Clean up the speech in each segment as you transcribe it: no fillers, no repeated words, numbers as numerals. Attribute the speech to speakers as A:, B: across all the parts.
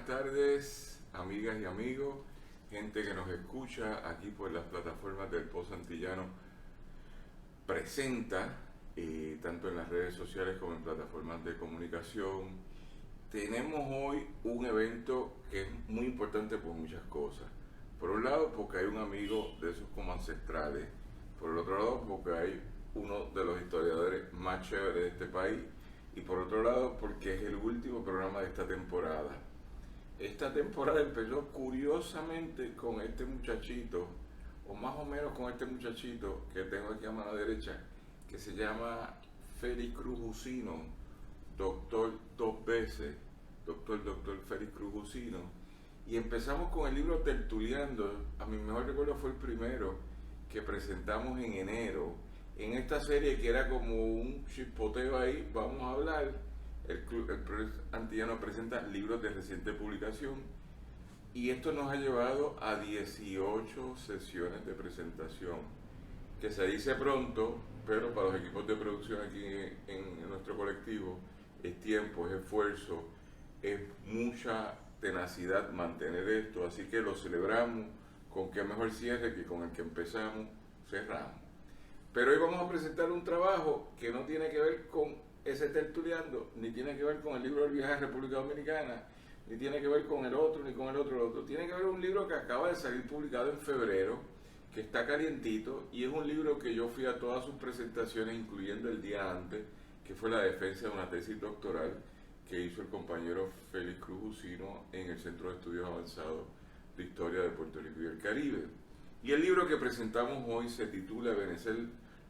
A: buenas tardes, amigas y amigos, gente que nos escucha aquí por las plataformas del Post Antillano Presenta, tanto en las redes sociales como en plataformas de comunicación. Tenemos hoy un evento que es muy importante por muchas cosas. Por un lado, porque hay un amigo de esos como ancestrales. Por el otro lado, porque hay uno de los historiadores más chéveres de este país. Y por otro lado, porque es el último programa de esta temporada. Esta temporada empezó curiosamente con este muchachito, o más o menos con este muchachito que tengo aquí a mano derecha, que se llama Félix Cruz Jusino, doctor dos veces, doctor Félix Cruz Jusino. Y empezamos con el libro Tertuliando. A mi mejor recuerdo fue el primero que presentamos en enero. En esta serie que era como un chispoteo ahí, vamos a hablar. El Antillano presenta libros de reciente publicación y esto nos ha llevado a 18 sesiones de presentación, que se dice pronto, pero para los equipos de producción aquí en nuestro colectivo es tiempo, es esfuerzo, es mucha tenacidad mantener esto, así que lo celebramos con qué mejor cierre que con el que empezamos, cerramos. Pero hoy vamos a presentar un trabajo que no tiene que ver con ese tertuliando, ni tiene que ver con el libro del viaje a República Dominicana, ni tiene que ver con el otro, ni con el otro. Tiene que ver con un libro que acaba de salir publicado en febrero, que está calientito, y es un libro que yo fui a todas sus presentaciones, incluyendo el día antes, que fue la defensa de una tesis doctoral que hizo el compañero Félix Cruz Jusino en el Centro de Estudios Avanzados de Historia de Puerto Rico y el Caribe. Y el libro que presentamos hoy se titula Ebenezer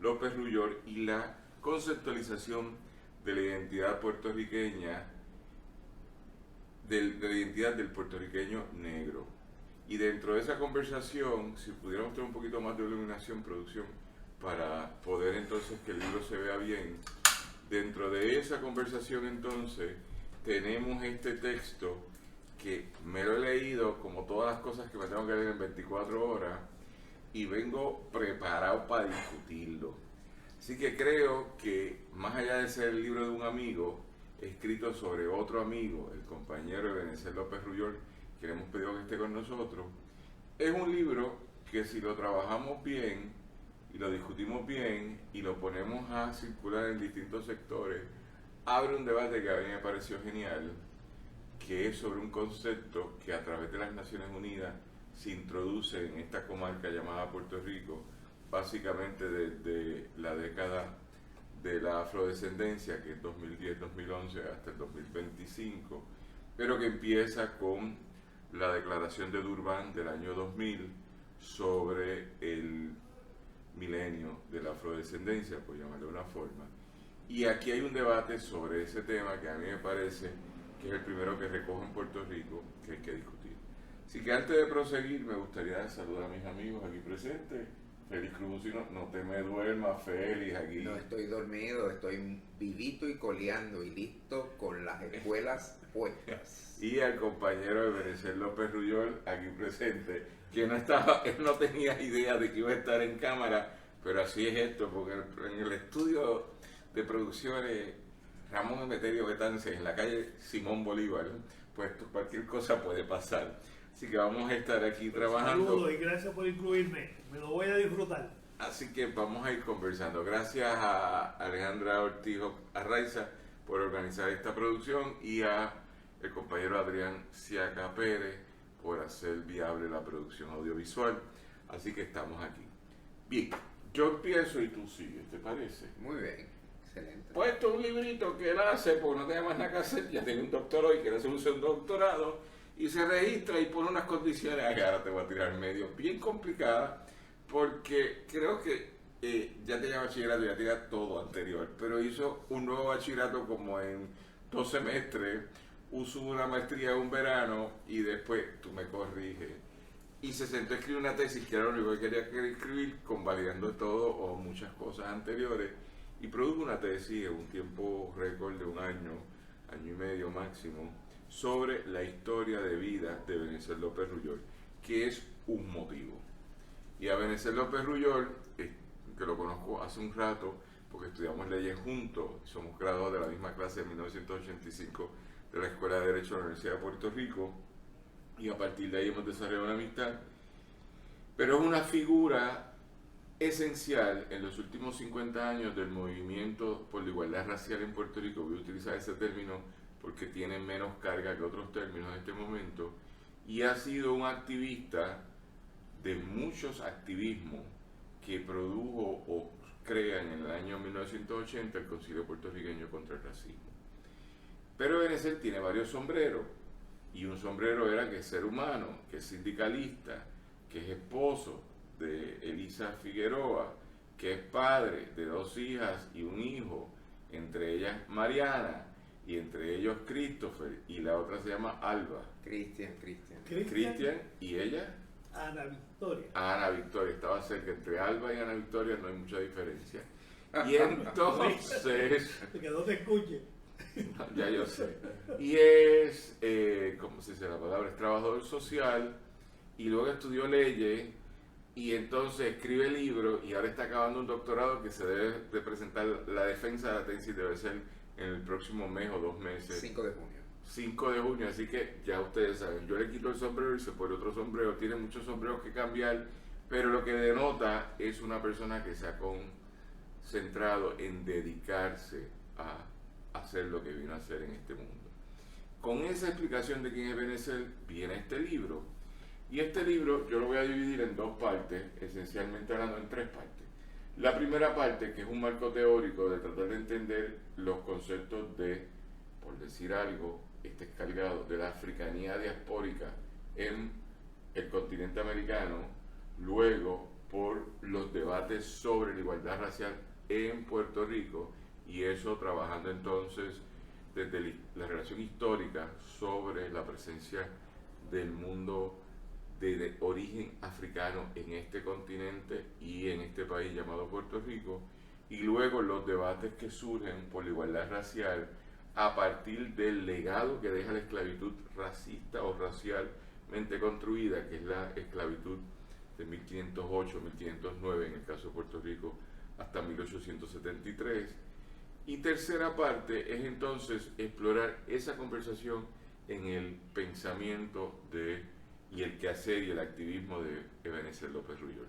A: López Rullol y la conceptualización de la identidad puertorriqueña, de la identidad del puertorriqueño negro. Y dentro de esa conversación, si pudiéramos tener un poquito más de iluminación, producción, para poder entonces que el libro se vea bien, dentro de esa conversación entonces tenemos este texto que me lo he leído como todas las cosas que me tengo que leer en 24 horas y vengo preparado para discutirlo. Así que creo que más allá de ser el libro de un amigo, escrito sobre otro amigo, el compañero Ebenezer López Rullol, que le hemos pedido que esté con nosotros, es un libro que si lo trabajamos bien y lo discutimos bien y lo ponemos a circular en distintos sectores, abre un debate que a mí me pareció genial, que es sobre un concepto que a través de las Naciones Unidas se introduce en esta comarca llamada Puerto Rico, básicamente desde la década de la afrodescendencia, que es 2010-2011 hasta el 2025, pero que empieza con la declaración de Durban del año 2000 sobre el milenio de la afrodescendencia, por llamarlo de una forma. Y aquí hay un debate sobre ese tema que a mí me parece que es el primero que recoge en Puerto Rico, que hay que discutir. Así que antes de proseguir, me gustaría saludar a mis amigos aquí presentes. Félix Cruz Jusino, no te me duermas, Félix, aquí.
B: No estoy dormido, estoy vivito y coleando y listo con las espuelas puestas.
A: Y al compañero Ebenezer López Rullol, aquí presente, que no estaba, él no tenía idea de que iba a estar en cámara, pero así es esto, porque en el estudio de producciones Ramón Emeterio Betance, en la calle Simón Bolívar, pues cualquier cosa puede pasar. Así que vamos a estar aquí trabajando.
C: Saludos y gracias por incluirme. Me lo voy a disfrutar.
A: Así que vamos a ir conversando. Gracias a Alejandra Ortiz Arraiza por organizar esta producción y a el compañero Adrián Siaca Pérez por hacer viable la producción audiovisual. Así que estamos aquí. Bien, yo empiezo y tú sigues, ¿te parece?
B: Muy bien, excelente.
A: Pues esto es un librito que él hace porque no tenía más nada que hacer. Ya tiene un doctorado y quiere hacer un segundo doctorado. Y se registra y pone unas condiciones, ahora te voy a tirar medio, bien complicadas, porque creo que ya tenía bachillerato, ya tenía todo anterior, pero hizo un nuevo bachillerato como en 2 semestres, usó una maestría un verano y después, tú me corriges, y se sentó a escribir una tesis que era lo único que quería escribir, convalidando todo o muchas cosas anteriores, y produjo una tesis en un tiempo récord de un año y medio máximo, sobre la historia de vida de Ebenezer López Rullol, que es un motivo. Y a Ebenezer López Rullol, que lo conozco hace un rato, porque estudiamos leyes juntos, somos graduados de la misma clase en 1985 de la Escuela de Derecho de la Universidad de Puerto Rico, y a partir de ahí hemos desarrollado una amistad. Pero es una figura esencial en los últimos 50 años del movimiento por la igualdad racial en Puerto Rico. Voy a utilizar ese término porque tiene menos carga que otros términos en este momento, y ha sido un activista de muchos activismos que produjo o crea en el año 1980 el Concilio Puertorriqueño contra el Racismo. Pero Ebenezer tiene varios sombreros, y un sombrero era que es ser humano, que es sindicalista, que es esposo de Elisa Figueroa, que es padre de 2 hijas y un hijo, entre ellas Mariana, y entre ellos Christopher, y la otra se llama Alba.
B: Cristian.
A: Cristian, y ella,
C: Ana Victoria.
A: Ana Victoria. Estaba cerca, entre Alba y Ana Victoria no hay mucha diferencia. Y entonces,
C: Que no te escuche.
A: ya yo sé, y es, ¿cómo se dice la palabra? Es trabajador social, y luego estudió leyes, y entonces escribe libros, y ahora está acabando un doctorado que se debe de presentar, la defensa de la tesis debe ser en el próximo mes o 2 meses.
B: 5 de junio.
A: 5 de junio, así que ya ustedes saben, yo le quito el sombrero y se pone otro sombrero, tiene muchos sombreros que cambiar, pero lo que denota es una persona que se ha concentrado en dedicarse a hacer lo que vino a hacer en este mundo. Con esa explicación de quién es Ebenezer, viene este libro. Y este libro yo lo voy a dividir en 2 partes, esencialmente hablando en 3 partes. La primera parte, que es un marco teórico de tratar de entender los conceptos de, por decir algo, este es cargado, de la africanía diaspórica en el continente americano, luego por los debates sobre la igualdad racial en Puerto Rico, y eso trabajando entonces desde la relación histórica sobre la presencia del mundo de origen africano en este continente y en este país llamado Puerto Rico, y luego los debates que surgen por la igualdad racial a partir del legado que deja la esclavitud racista o racialmente construida, que es la esclavitud de 1508-1509 en el caso de Puerto Rico hasta 1873. Y tercera parte es entonces explorar esa conversación en el pensamiento y el quehacer y el activismo de Ebenezer López Ruyol.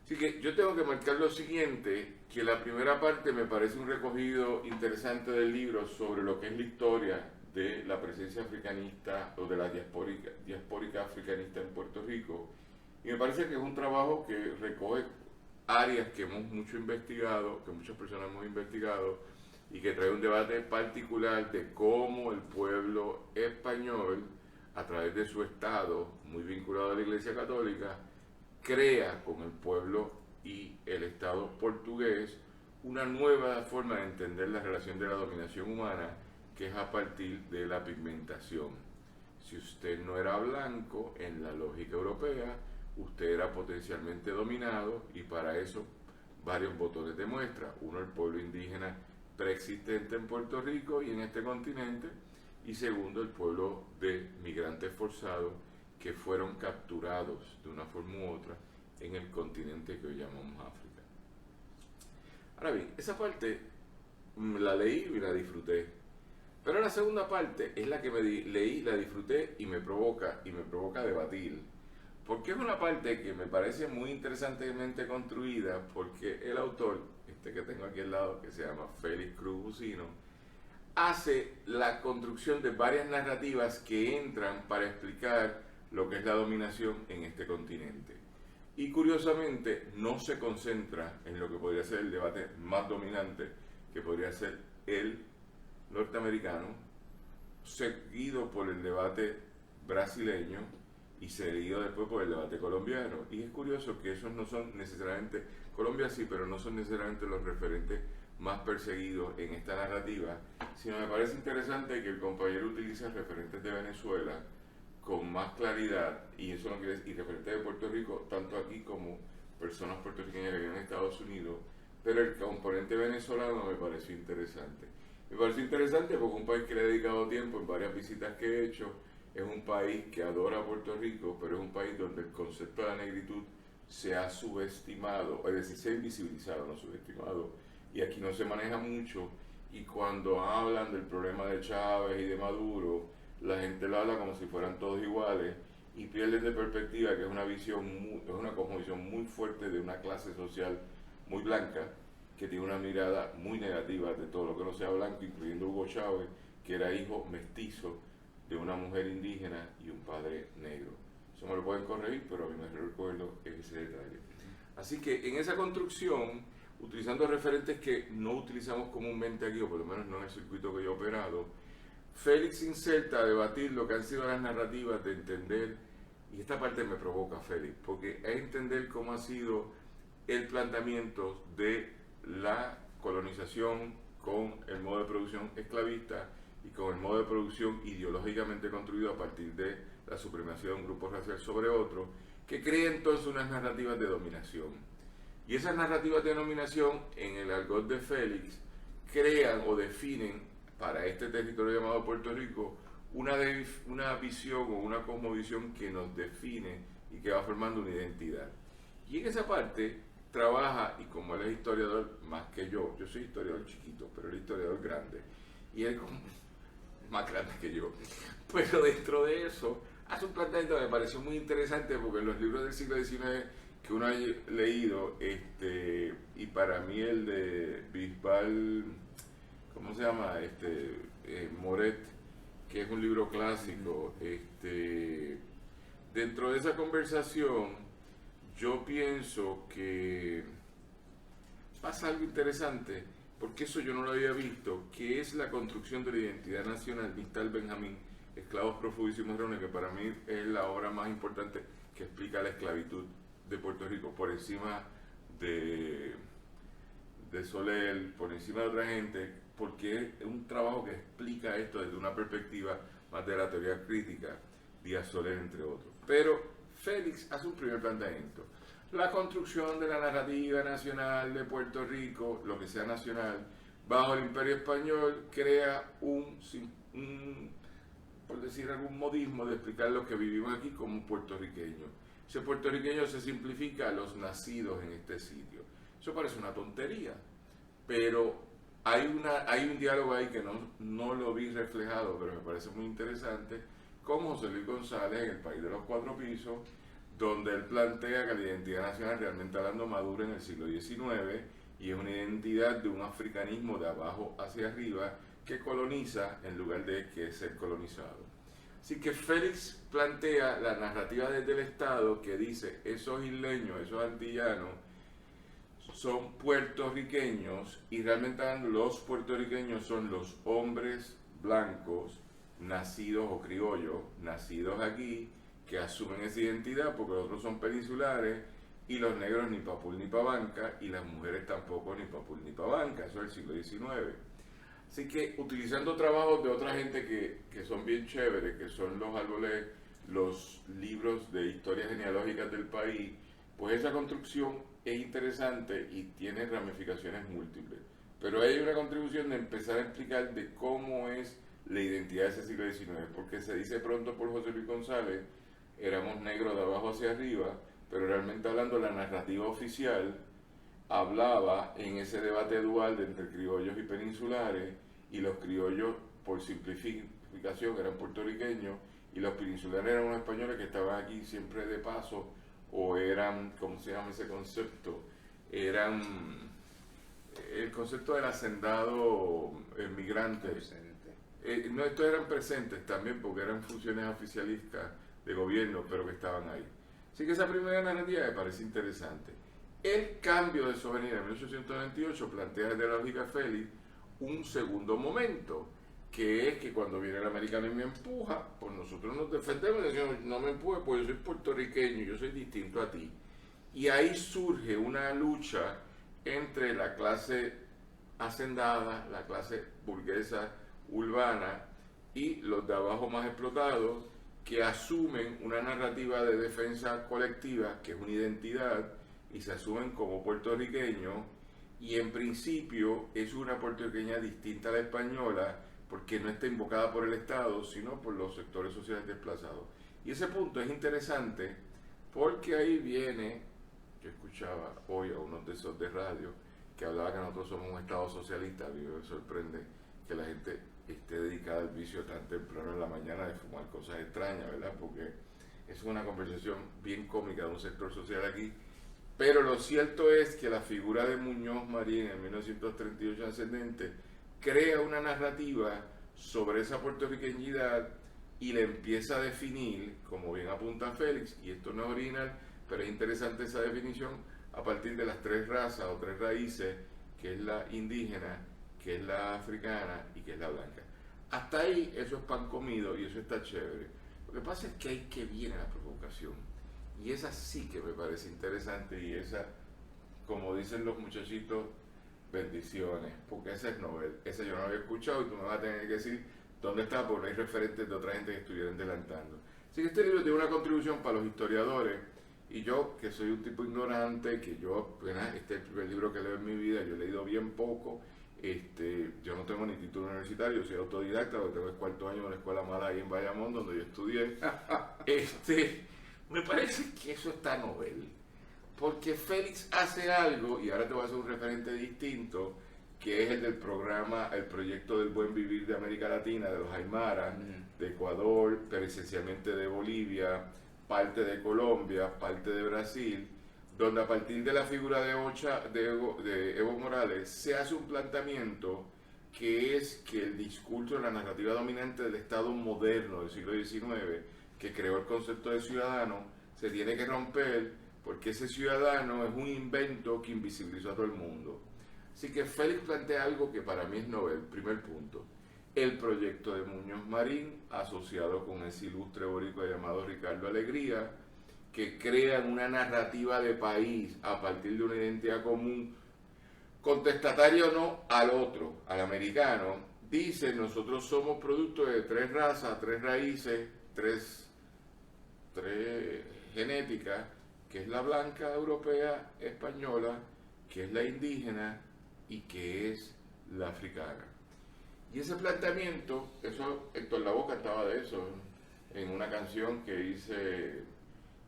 A: Así que yo tengo que marcar lo siguiente, que la primera parte me parece un recogido interesante del libro sobre lo que es la historia de la presencia africanista o de la diaspórica africanista en Puerto Rico, y me parece que es un trabajo que recoge áreas que hemos mucho investigado, que muchas personas hemos investigado, y que trae un debate particular de cómo el pueblo español, a través de su Estado, muy vinculado a la Iglesia Católica, crea con el pueblo y el Estado portugués una nueva forma de entender la relación de la dominación humana, que es a partir de la pigmentación. Si usted no era blanco en la lógica europea, usted era potencialmente dominado, y para eso varios botones de muestra. Uno, el pueblo indígena preexistente en Puerto Rico y en este continente, y segundo, el pueblo de migrantes forzados que fueron capturados de una forma u otra en el continente que hoy llamamos África. Ahora bien, esa parte la leí y la disfruté, pero la segunda parte es la que leí, la disfruté y me provoca debatir, porque es una parte que me parece muy interesantemente construida, porque el autor, este que tengo aquí al lado, que se llama Félix Cruz Jusino, hace la construcción de varias narrativas que entran para explicar lo que es la dominación en este continente. Y curiosamente no se concentra en lo que podría ser el debate más dominante, que podría ser el norteamericano, seguido por el debate brasileño y seguido después por el debate colombiano. Y es curioso que esos no son necesariamente, Colombia sí, pero no son necesariamente los referentes más perseguidos en esta narrativa, sino me parece interesante que el compañero utilice referentes de Venezuela con más claridad, y eso no quiere decir, y referentes de Puerto Rico, tanto aquí como personas puertorriqueñas que viven en Estados Unidos, pero el componente venezolano me pareció interesante. Me pareció interesante porque es un país que le he dedicado tiempo en varias visitas que he hecho, es un país que adora a Puerto Rico, pero es un país donde el concepto de la negritud se ha subestimado, es decir, se ha invisibilizado, no subestimado, y aquí no se maneja mucho, y cuando hablan del problema de Chávez y de Maduro, la gente lo habla como si fueran todos iguales y pierden de perspectiva que es una visión, es una cosmovisión muy fuerte de una clase social muy blanca que tiene una mirada muy negativa de todo lo que no sea blanco, incluyendo Hugo Chávez, que era hijo mestizo de una mujer indígena y un padre negro. Eso me lo pueden corregir, pero a mí me recuerdo ese detalle. Así que en esa construcción, utilizando referentes que no utilizamos comúnmente aquí, o por lo menos no en el circuito que yo he operado, Félix inserta a debatir lo que han sido las narrativas de entender, y esta parte me provoca Félix, porque es entender cómo ha sido el planteamiento de la colonización con el modo de producción esclavista y con el modo de producción ideológicamente construido a partir de la supremacía de un grupo racial sobre otro, que crea entonces unas narrativas de dominación. Y esas narrativas de dominación, en el argot de Félix, crean o definen para este territorio llamado Puerto Rico una visión o una cosmovisión que nos define y que va formando una identidad. Y en esa parte trabaja, y como él es historiador más que yo soy historiador chiquito, pero él es historiador grande, y él más grande que yo, pero dentro de eso hace un planteamiento que me pareció muy interesante, porque en los libros del siglo XIX que uno ha leído, y para mí el de Bisbal, ¿cómo se llama? Moret, que es un libro clásico, dentro de esa conversación yo pienso que pasa algo interesante, porque eso yo no lo había visto, que es la construcción de la identidad nacional de Tal Benjamín, Esclavos, Prófugos y Cimarrones, que para mí es la obra más importante que explica la esclavitud de Puerto Rico, por encima de Soler, por encima de otra gente, porque es un trabajo que explica esto desde una perspectiva más de la teoría crítica, Díaz Soler, entre otros. Pero Félix hace un primer planteamiento. La construcción de la narrativa nacional de Puerto Rico, lo que sea nacional, bajo el Imperio Español, crea por decir algún modismo de explicar lo que vivimos aquí como puertorriqueño. Ese puertorriqueño se simplifica a los nacidos en este sitio. Eso parece una tontería, pero hay un diálogo ahí que no lo vi reflejado, pero me parece muy interesante, con José Luis González en El País de los Cuatro Pisos, donde él plantea que la identidad nacional realmente hablando madura en el siglo XIX y es una identidad de un africanismo de abajo hacia arriba que coloniza en lugar de que ser colonizado. Así que Félix plantea la narrativa desde el Estado que dice esos isleños, esos antillanos son puertorriqueños y realmente los puertorriqueños son los hombres blancos nacidos o criollos, nacidos aquí, que asumen esa identidad porque los otros son peninsulares y los negros ni papul ni pavanca y las mujeres tampoco ni papul ni pavanca, eso es el siglo XIX. Así que utilizando trabajos de otra gente que son bien chéveres, que son los árboles, los libros de historias genealógicas del país, pues esa construcción es interesante y tiene ramificaciones múltiples. Pero hay una contribución de empezar a explicar de cómo es la identidad de ese siglo XIX, porque se dice pronto por José Luis González, éramos negros de abajo hacia arriba, pero realmente hablando la narrativa oficial hablaba en ese debate dual de entre criollos y peninsulares, y los criollos por simplificación eran puertorriqueños y los peninsulares eran unos españoles que estaban aquí siempre de paso o eran, ¿cómo se llama ese concepto? Eran el concepto del hacendado migrante. No, estos eran presentes también porque eran funciones oficialistas de gobierno, pero que estaban ahí. Así que esa primera narrativa me parece interesante. El cambio de soberanía en 1898 plantea desde la lógica Félix un segundo momento, que es que cuando viene el americano y me empuja, pues nosotros nos defendemos y decimos, no me empuje, pues yo soy puertorriqueño, yo soy distinto a ti. Y ahí surge una lucha entre la clase hacendada, la clase burguesa urbana y los de abajo más explotados, que asumen una narrativa de defensa colectiva, que es una identidad, y se asumen como puertorriqueños, y en principio es una puertorriqueña distinta a la española, porque no está invocada por el Estado, sino por los sectores sociales desplazados. Y ese punto es interesante, porque ahí viene, yo escuchaba hoy a unos de esos de radio, que hablaba que nosotros somos un Estado socialista, a mí me sorprende que la gente esté dedicada al vicio tan temprano en la mañana de fumar cosas extrañas, ¿verdad? Porque es una conversación bien cómica de un sector social aquí. Pero lo cierto es que la figura de Muñoz Marín en 1938 ascendente crea una narrativa sobre esa puertorriqueñidad y le empieza a definir, como bien apunta Félix, y esto no es original, pero es interesante esa definición, a partir de las tres razas o tres raíces, que es la indígena, que es la africana y que es la blanca. Hasta ahí eso es pan comido y eso está chévere. Lo que pasa es que ahí que viene la provocación. Y esa sí que me parece interesante y esa, como dicen los muchachitos, bendiciones, porque esa es Nobel. Esa yo no la había escuchado y tú me vas a tener que decir dónde está, porque no hay referentes de otra gente que estuvieran adelantando. Así que este libro tiene una contribución para los historiadores y yo, que soy un tipo ignorante, que yo, este es el primer libro que leo en mi vida, yo he leído bien poco, yo no tengo ni título universitario, soy autodidacta, porque tengo el cuarto año en una escuela mala ahí en Bayamón, donde yo estudié. Me parece que eso está Nobel, porque Félix hace algo, y ahora te voy a hacer un referente distinto, que es el del programa, el proyecto del buen vivir de América Latina, de los Aymaras, de Ecuador, pero esencialmente de Bolivia, parte de Colombia, parte de Brasil, donde a partir de la figura de Evo Morales se hace un planteamiento que es que el discurso, la narrativa dominante del Estado moderno del siglo XIX, que creó el concepto de ciudadano, se tiene que romper porque ese ciudadano es un invento que invisibilizó a todo el mundo. Así que Félix plantea algo que para mí es Nobel, primer punto. El proyecto de Muñoz Marín, asociado con ese ilustre boricua llamado Ricardo Alegría, que crean una narrativa de país a partir de una identidad común, contestatario o no al otro, al americano, dice: nosotros somos producto de tres razas, tres raíces, tres genéticas, que es la blanca europea española, que es la indígena y que es la africana. Y ese planteamiento, eso, Héctor Lavoe cantaba de eso en una canción que hice,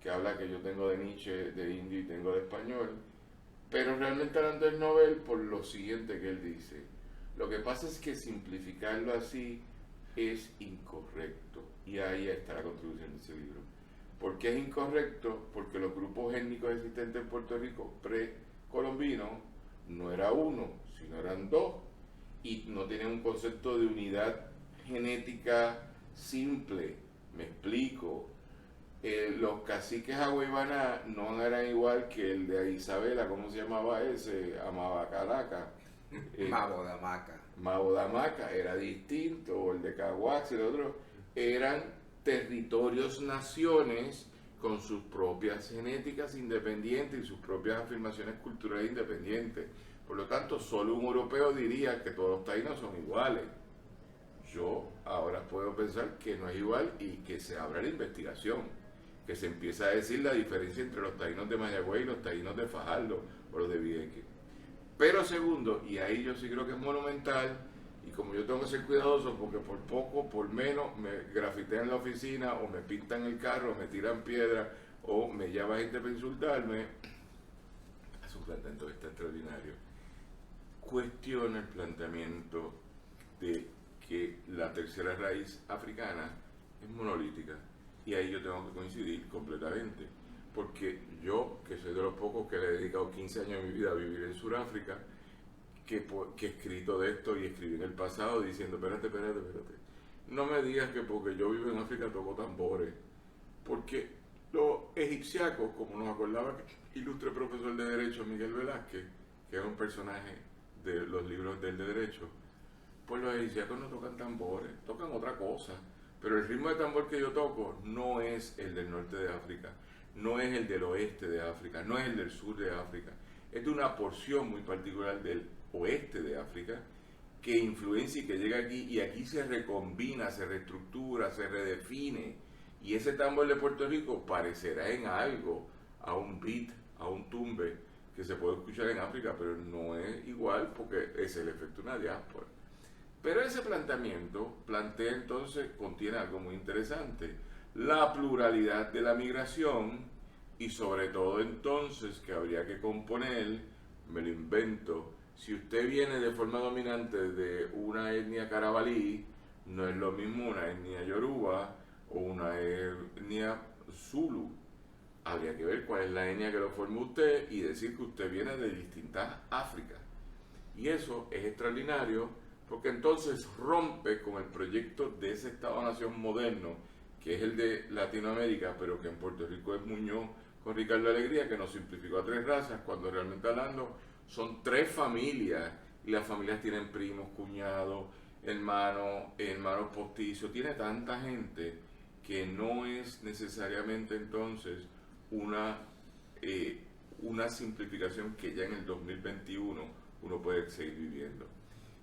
A: que habla que yo tengo de Nietzsche, de indio y tengo de español, pero realmente hablando del Nobel por lo siguiente que él dice: lo que pasa es que simplificarlo así es incorrecto, y ahí está la contribución de ese libro. ¿Por qué es incorrecto? Porque los grupos étnicos existentes en Puerto Rico precolombino no era uno, sino eran dos, y no tenían un concepto de unidad genética simple. Me explico. Los caciques agüibaná no eran igual que el de Isabela, ¿cómo se llamaba ese? Amabacaraca. Mabodamaca era distinto, o el de Caguax y el otro. Eran territorios, naciones con sus propias genéticas independientes y sus propias afirmaciones culturales independientes. Por lo tanto, solo un europeo diría que todos los taínos son iguales. Yo ahora puedo pensar que no es igual y que se abra la investigación, que se empieza a decir la diferencia entre los taínos de Mayagüez y los taínos de Fajardo o los de Vieques. Pero segundo, y ahí yo sí creo que es monumental, y como yo tengo que ser cuidadoso porque por poco, por menos, me grafitean en la oficina o me pintan el carro, o me tiran piedra o me llama gente para insultarme, es un planteamiento que está extraordinario. Cuestiona el planteamiento de que la tercera raíz africana es monolítica, y ahí yo tengo que coincidir completamente, porque yo, que soy de los pocos que le he dedicado 15 años de mi vida a vivir en Sudáfrica, que he escrito de esto y escribí en el pasado diciendo: espérate, no me digas que porque yo vivo en África toco tambores, porque los egipciacos, como nos acordaba el ilustre profesor de Derecho Miguel Velázquez, que es un personaje de los libros del de Derecho, pues los egipciacos no tocan tambores, tocan otra cosa, pero el ritmo de tambor que yo toco no es el del norte de África, no es el del oeste de África, no es el del sur de África, es de una porción muy particular del oeste de África que influencia y que llega aquí, y aquí se recombina, se reestructura, se redefine, y ese tambor de Puerto Rico parecerá en algo a un beat, a un tumbe que se puede escuchar en África, pero no es igual porque es el efecto de una diáspora. Pero ese planteamiento plantea entonces, contiene algo muy interesante: la pluralidad de la migración, y sobre todo entonces que habría que componer, me lo invento, si usted viene de forma dominante de una etnia carabalí, No es lo mismo una etnia yoruba o una etnia zulu. Habría que ver cuál es la etnia que lo forma usted y decir que usted viene de distintas Áfricas. Y eso es extraordinario porque entonces rompe con el proyecto de ese Estado-Nación moderno, que es el de Latinoamérica, pero que en Puerto Rico es Muñoz con Ricardo Alegría, que nos simplificó a 3 razas, cuando realmente hablando son 3 familias, y las familias tienen primos, cuñados, hermanos postizos, tiene tanta gente que no es necesariamente entonces una simplificación que ya en el 2021 uno puede seguir viviendo.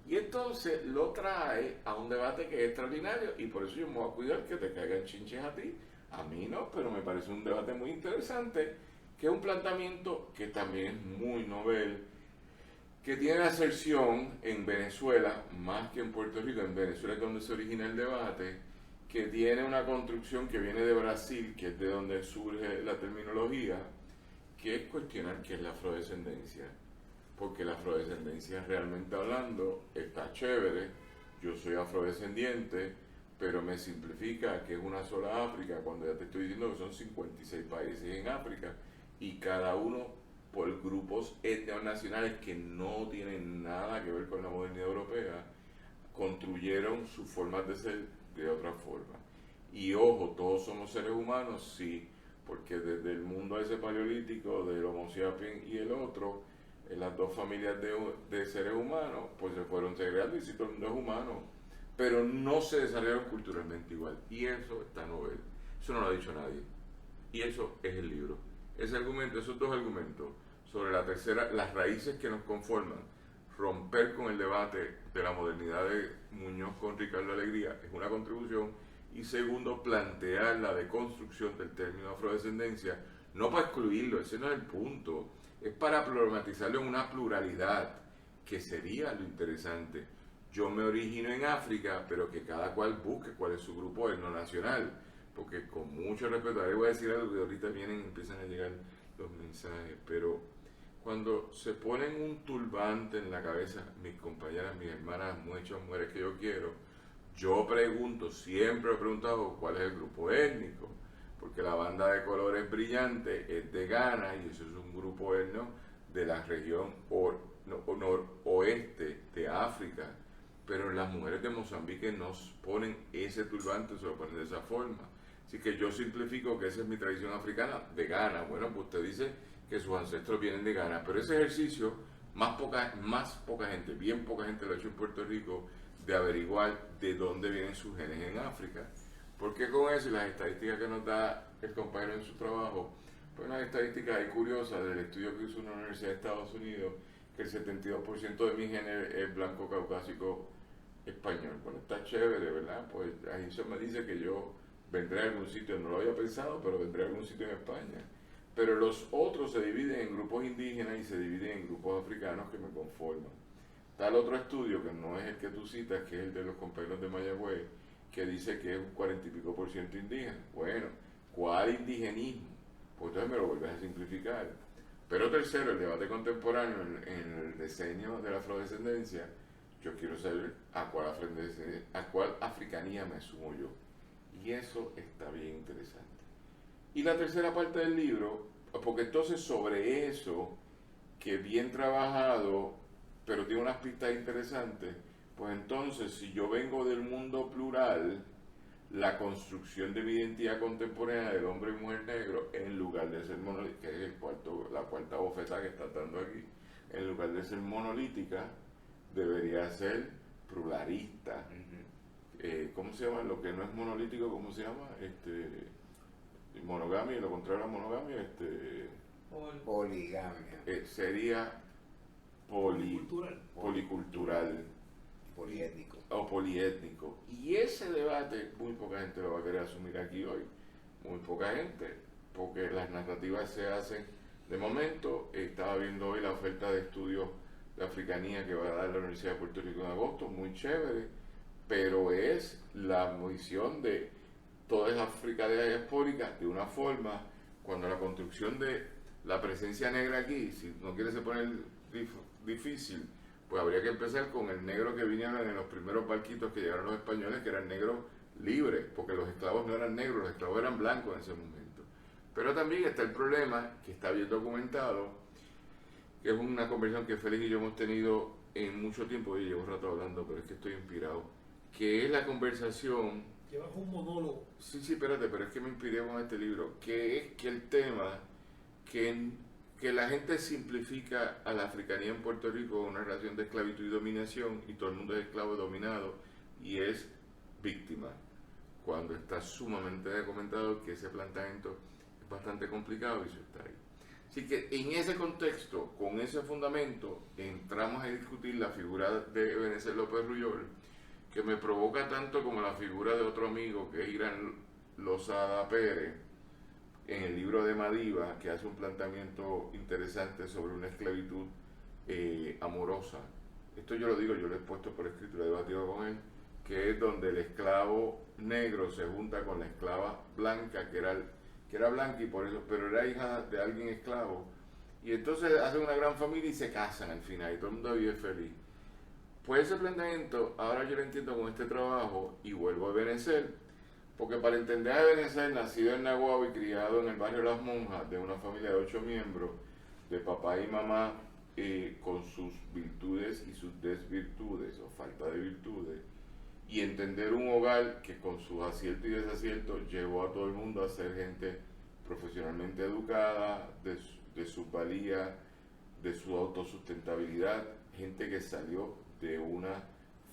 A: Y entonces lo trae a un debate que es extraordinario, y por eso yo me voy a cuidar que te caigan chinches a ti. A mí no, pero me parece un debate muy interesante, que es un planteamiento que también es muy novel, que tiene la aserción en Venezuela, más que en Puerto Rico. En Venezuela es donde se origina el debate, que tiene una construcción que viene de Brasil, que es de donde surge la terminología, que es cuestionar qué es la afrodescendencia. Porque la afrodescendencia, realmente hablando, está chévere. Yo soy afrodescendiente, pero me simplifica que es una sola África, cuando ya te estoy diciendo que son 56 países en África, y cada uno por grupos etnonacionales que no tienen nada que ver con la modernidad europea, construyeron sus formas de ser de otra forma. Y ojo, todos somos seres humanos, sí, porque desde el mundo ese paleolítico, del Homo sapiens y el otro, las 2 familias de seres humanos, pues se fueron segregando y sí, todo el mundo es humano, pero no se desarrollaron culturalmente igual. Y eso está novel. Eso no lo ha dicho nadie. Y eso es el libro. Ese argumento, esos 2 argumentos, sobre la tercera, las raíces que nos conforman, romper con el debate de la modernidad de Muñoz con Ricardo Alegría, es una contribución. Y segundo, plantear la deconstrucción del término afrodescendencia, no para excluirlo, ese no es el punto, es para problematizarlo en una pluralidad, que sería lo interesante. Yo me origino en África, pero que cada cual busque cuál es su grupo etnonacional, porque con mucho respeto, ahora voy a decir algo que ahorita empiezan a llegar los mensajes, pero cuando se ponen un turbante en la cabeza, mis compañeras, mis hermanas, muchas mujeres que yo quiero, yo pregunto, siempre he preguntado cuál es el grupo étnico, porque la banda de colores brillantes es de Ghana y eso es un grupo etno de la región noroeste de África, pero las mujeres de Mozambique nos ponen ese turbante, se lo ponen de esa forma. Así que yo simplifico que esa es mi tradición africana de Ghana. Bueno, pues usted dice que sus ancestros vienen de Ghana, pero ese ejercicio, bien poca gente lo ha hecho en Puerto Rico, de averiguar de dónde vienen sus genes en África. Porque con eso y las estadísticas que nos da el compañero en su trabajo, pues unas estadísticas ahí curiosas del estudio que hizo una universidad de Estados Unidos, que el 72% de mi genes es blanco caucásico español. Bueno, está chévere, ¿verdad? Pues ahí eso me dice que yo vendré a algún sitio, no lo había pensado, pero vendré a algún sitio en España. Pero los otros se dividen en grupos indígenas y se dividen en grupos africanos que me conforman. Tal otro estudio, que no es el que tú citas, que es el de los compañeros de Mayagüez, que dice que es un 40 y pico % indígena. Bueno, ¿cuál indigenismo? Pues entonces me lo vuelves a simplificar. Pero tercero, el debate contemporáneo en el diseño de la afrodescendencia, yo quiero saber a cuál africanía me sumo yo. Y eso está bien interesante. Y la tercera parte del libro, porque entonces sobre eso, que bien trabajado, pero tiene unas pistas interesantes, pues entonces si yo vengo del mundo plural, la construcción de mi identidad contemporánea del hombre y mujer negro, en lugar de ser monolítica, que es la cuarta bofetada que está dando aquí, en lugar de ser monolítica, debería ser pluralista. ¿Cómo se llama? Lo que no es monolítico, ¿cómo se llama? Monogamia, y lo contrario a monogamia,
B: Poligamia.
A: Sería policultural.
B: Poliétnico.
A: O poliétnico. Y ese debate muy poca gente lo va a querer asumir aquí hoy. Muy poca gente, porque las narrativas se hacen. De momento, estaba viendo hoy la oferta de estudios de africanía que va a dar la Universidad de Puerto Rico en agosto, muy chévere, pero es la visión de toda esa África diaspórica de una forma, cuando la construcción de la presencia negra aquí, si no quiere se pone difícil, pues habría que empezar con el negro que vinieron en los primeros barquitos que llegaron los españoles, que eran negros libres, porque los esclavos no eran negros, los esclavos eran blancos en ese momento. Pero también está el problema, que está bien documentado, que es una conversación que Félix y yo hemos tenido en mucho tiempo, y llevo un rato hablando, pero es que estoy inspirado, que es la conversación.
C: Llevas un monólogo.
A: Sí, espérate, pero es que me inspiré con este libro, que es que el tema, que la gente simplifica a la africanía en Puerto Rico una relación de esclavitud y dominación, y todo el mundo es esclavo dominado, y es víctima, cuando está sumamente documentado que ese planteamiento es bastante complicado y eso está ahí. Así que en ese contexto, con ese fundamento, entramos a discutir la figura de Ebenezer López Ruyol, que me provoca tanto como la figura de otro amigo, que es Irán Lozada Pérez, en el libro de Madiba, que hace un planteamiento interesante sobre una esclavitud amorosa. Esto yo lo digo, yo lo he puesto por escrito, lo he debatido con él, que es donde el esclavo negro se junta con la esclava blanca, que era blanca y por eso, pero era hija de alguien esclavo, y entonces hacen una gran familia y se casan al final y todo el mundo vive feliz. Pues ese planteamiento ahora yo lo entiendo con este trabajo y vuelvo a Ebenezer, porque para entender a Ebenezer, nacido en Naguabo y criado en el barrio Las Monjas, de una familia de 8 miembros, de papá y mamá, con sus virtudes y sus desvirtudes o falta de virtudes, y entender un hogar que con sus aciertos y desaciertos llevó a todo el mundo a ser gente profesionalmente educada, de su valía, de su autosustentabilidad, gente que salió de una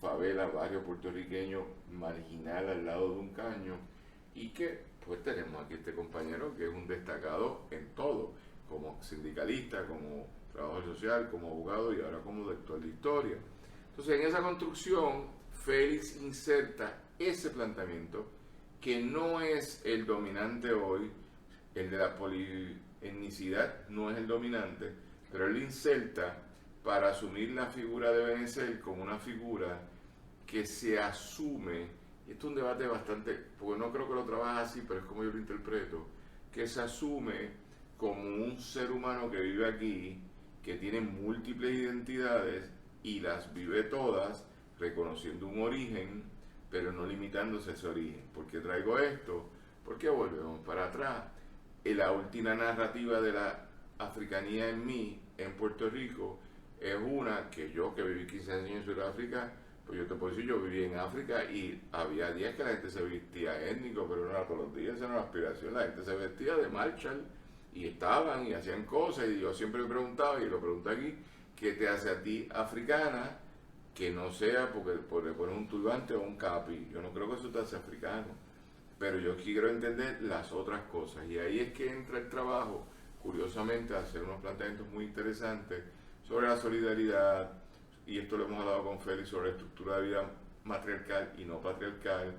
A: favela, barrio puertorriqueño marginal al lado de un caño, y que pues tenemos aquí este compañero que es un destacado en todo, como sindicalista, como trabajador social, como abogado y ahora como doctor de historia. Entonces en esa construcción Félix inserta ese planteamiento que no es el dominante hoy, el de la polietnicidad no es el dominante, pero él inserta para asumir la figura de Ebenezer como una figura que se asume, y esto es un debate bastante, porque no creo que lo trabaja así, pero es como yo lo interpreto, que se asume como un ser humano que vive aquí, que tiene múltiples identidades y las vive todas, reconociendo un origen, pero no limitándose a ese origen. ¿Por qué traigo esto? Porque volvemos para atrás. La última narrativa de la africanía en mí, en Puerto Rico, es una que yo, que viví 15 años en Sudáfrica, pues yo te puedo decir, yo viví en África y había días que la gente se vestía étnico, pero no era todos los días, esa era una aspiración. La gente se vestía de Marshall y estaban y hacían cosas, y yo siempre me preguntaba, y lo pregunto aquí, ¿qué te hace a ti africana? Que no sea porque le pones un turbante o un capi. Yo no creo que eso te hace africano, pero yo quiero entender las otras cosas, y ahí es que entra el trabajo, curiosamente, a hacer unos planteamientos muy interesantes sobre la solidaridad, y esto lo hemos hablado con Félix, sobre la estructura de vida matriarcal y no patriarcal,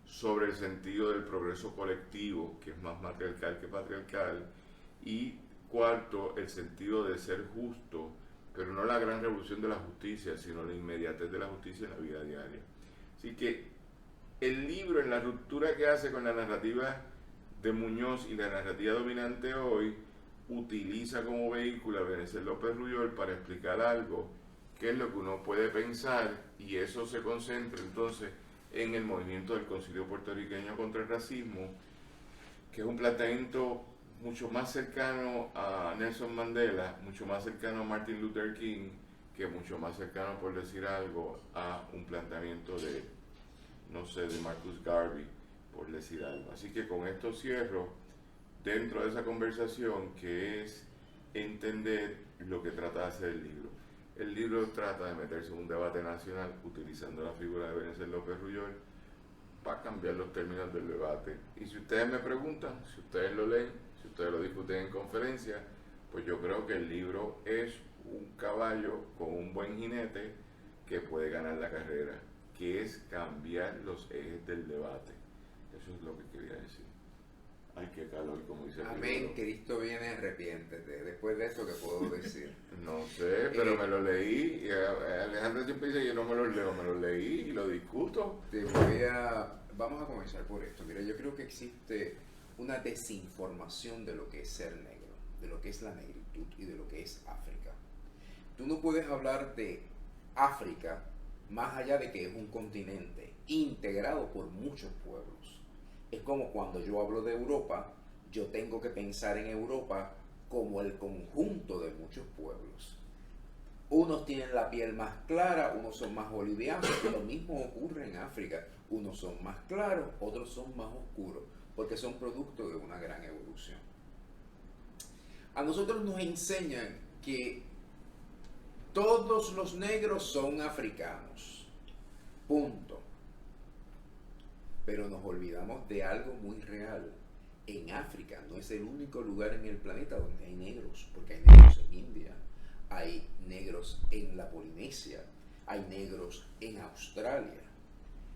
A: sobre el sentido del progreso colectivo, que es más matriarcal que patriarcal, y cuarto, el sentido de ser justo, pero no la gran revolución de la justicia, sino la inmediatez de la justicia en la vida diaria. Así que el libro, en la ruptura que hace con la narrativa de Muñoz y la narrativa dominante hoy, utiliza como vehículo a Ebenezer López Ruyol para explicar algo que es lo que uno puede pensar, y eso se concentra entonces en el movimiento del Concilio Puertorriqueño contra el Racismo, que es un planteamiento mucho más cercano a Nelson Mandela, mucho más cercano a Martin Luther King, que mucho más cercano, por decir algo, a un planteamiento de, no sé, de Marcus Garvey, por decir algo. Así que con esto cierro dentro de esa conversación, que es entender lo que trata de hacer el libro. El libro trata de meterse en un debate nacional utilizando la figura de Ebenezer López Ruyol para cambiar los términos del debate. Y si ustedes me preguntan, si ustedes lo leen, si ustedes lo discuten en conferencia, pues yo creo que el libro es un caballo con un buen jinete que puede ganar la carrera, que es cambiar los ejes del debate. Eso es lo que quería decir. Ay, qué calor, como dice el
B: Amén,
A: libro.
B: Cristo viene, arrepiéntete. Después de eso, ¿qué puedo decir?
A: No sé, pero me lo leí, y Alejandro siempre dice, yo no me lo leo, me lo leí y lo discuto.
B: Vamos a comenzar por esto. Mira, yo creo que existe una desinformación de lo que es ser negro, de lo que es la negritud y de lo que es África. Tú no puedes hablar de África, más allá de que es un continente integrado por muchos pueblos. Es como cuando yo hablo de Europa, yo tengo que pensar en Europa como el conjunto de muchos pueblos. Unos tienen la piel más clara, unos son más bolivianos, y lo mismo ocurre en África. Unos son más claros, otros son más oscuros, porque son producto de una gran evolución. A nosotros nos enseñan que todos los negros son africanos, punto. Pero nos olvidamos de algo muy real. En África no es el único lugar en el planeta donde hay negros, porque hay negros en India, hay negros en la Polinesia, hay negros en Australia.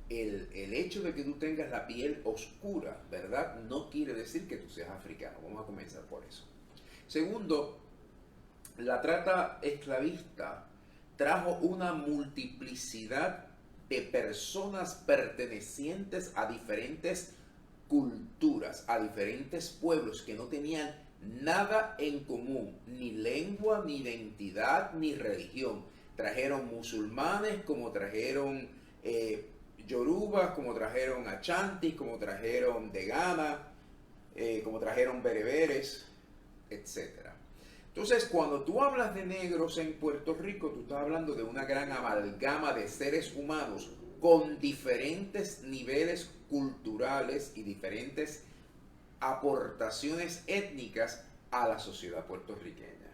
B: El hecho de que tú tengas la piel oscura, ¿verdad?, no quiere decir que tú seas africano. Vamos a comenzar por eso. Segundo, la trata esclavista trajo una multiplicidad de personas pertenecientes a diferentes culturas, a diferentes pueblos que no tenían nada en común, ni lengua, ni identidad, ni religión. Trajeron musulmanes, como trajeron yorubas, como trajeron achantis, como trajeron de Ghana, como trajeron bereberes, etc. Entonces, cuando tú hablas de negros en Puerto Rico, tú estás hablando de una gran amalgama de seres humanos con diferentes niveles culturales y diferentes aportaciones étnicas a la sociedad puertorriqueña.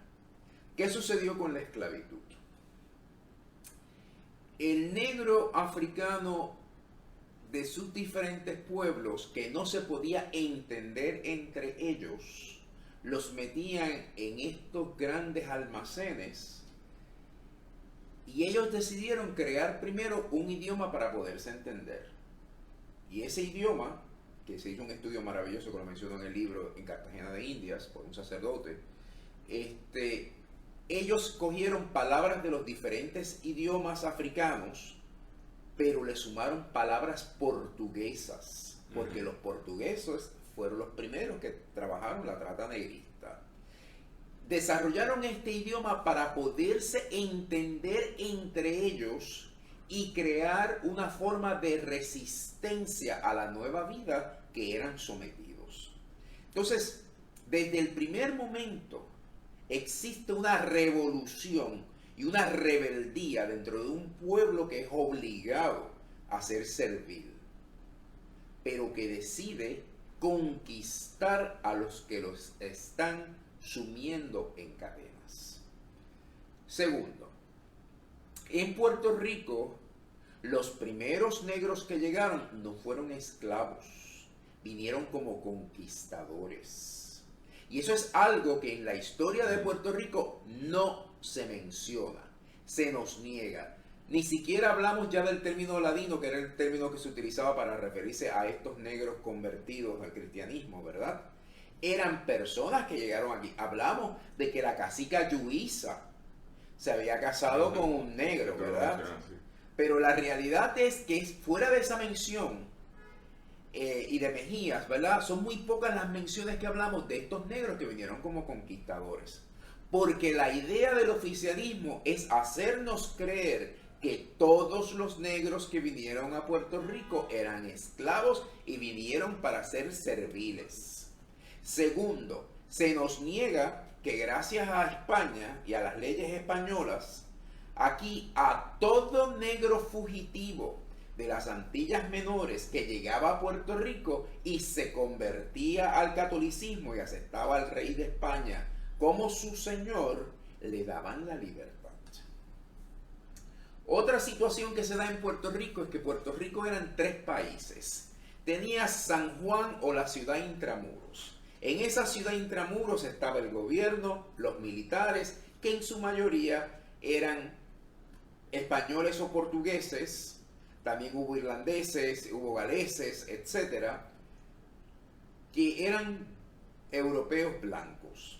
B: ¿Qué sucedió con la esclavitud? El negro africano de sus diferentes pueblos, que no se podía entender entre ellos, los metían en estos grandes almacenes y ellos decidieron crear primero un idioma para poderse entender. Y ese idioma, que se hizo un estudio maravilloso que lo menciono en el libro En Cartagena de Indias por un sacerdote, ellos cogieron palabras de los diferentes idiomas africanos, pero le sumaron palabras portuguesas, porque los portugueses fueron los primeros que trabajaron la trata negrista. Desarrollaron este idioma para poderse entender entre ellos y crear una forma de resistencia a la nueva vida que eran sometidos. Entonces, desde el primer momento existe una revolución y una rebeldía dentro de un pueblo que es obligado a ser servil, pero que decide conquistar a los que los están sumiendo en cadenas. Segundo, en Puerto Rico, los primeros negros que llegaron no fueron esclavos, vinieron como conquistadores. Y eso es algo que en la historia de Puerto Rico no se menciona, se nos niega. Ni siquiera hablamos ya del término ladino, que era el término que se utilizaba para referirse a estos negros convertidos al cristianismo, ¿verdad? Eran personas que llegaron aquí. Hablamos de que la cacica Yuisa se había casado con un negro, ¿verdad? Pero la realidad es que fuera de esa mención y de Mejías, ¿verdad? Son muy pocas las menciones que hablamos de estos negros que vinieron como conquistadores. Porque la idea del oficialismo es hacernos creer que todos los negros que vinieron a Puerto Rico eran esclavos y vinieron para ser serviles. Segundo, se nos niega que gracias a España y a las leyes españolas, aquí a todo negro fugitivo de las Antillas Menores que llegaba a Puerto Rico y se convertía al catolicismo y aceptaba al rey de España como su señor, le daban la libertad. Otra situación que se da en Puerto Rico es que Puerto Rico eran 3 países. Tenía San Juan o la ciudad intramuros. En esa ciudad intramuros estaba el gobierno, los militares, que en su mayoría eran españoles o portugueses, también hubo irlandeses, hubo galeses, etcétera, que eran europeos blancos.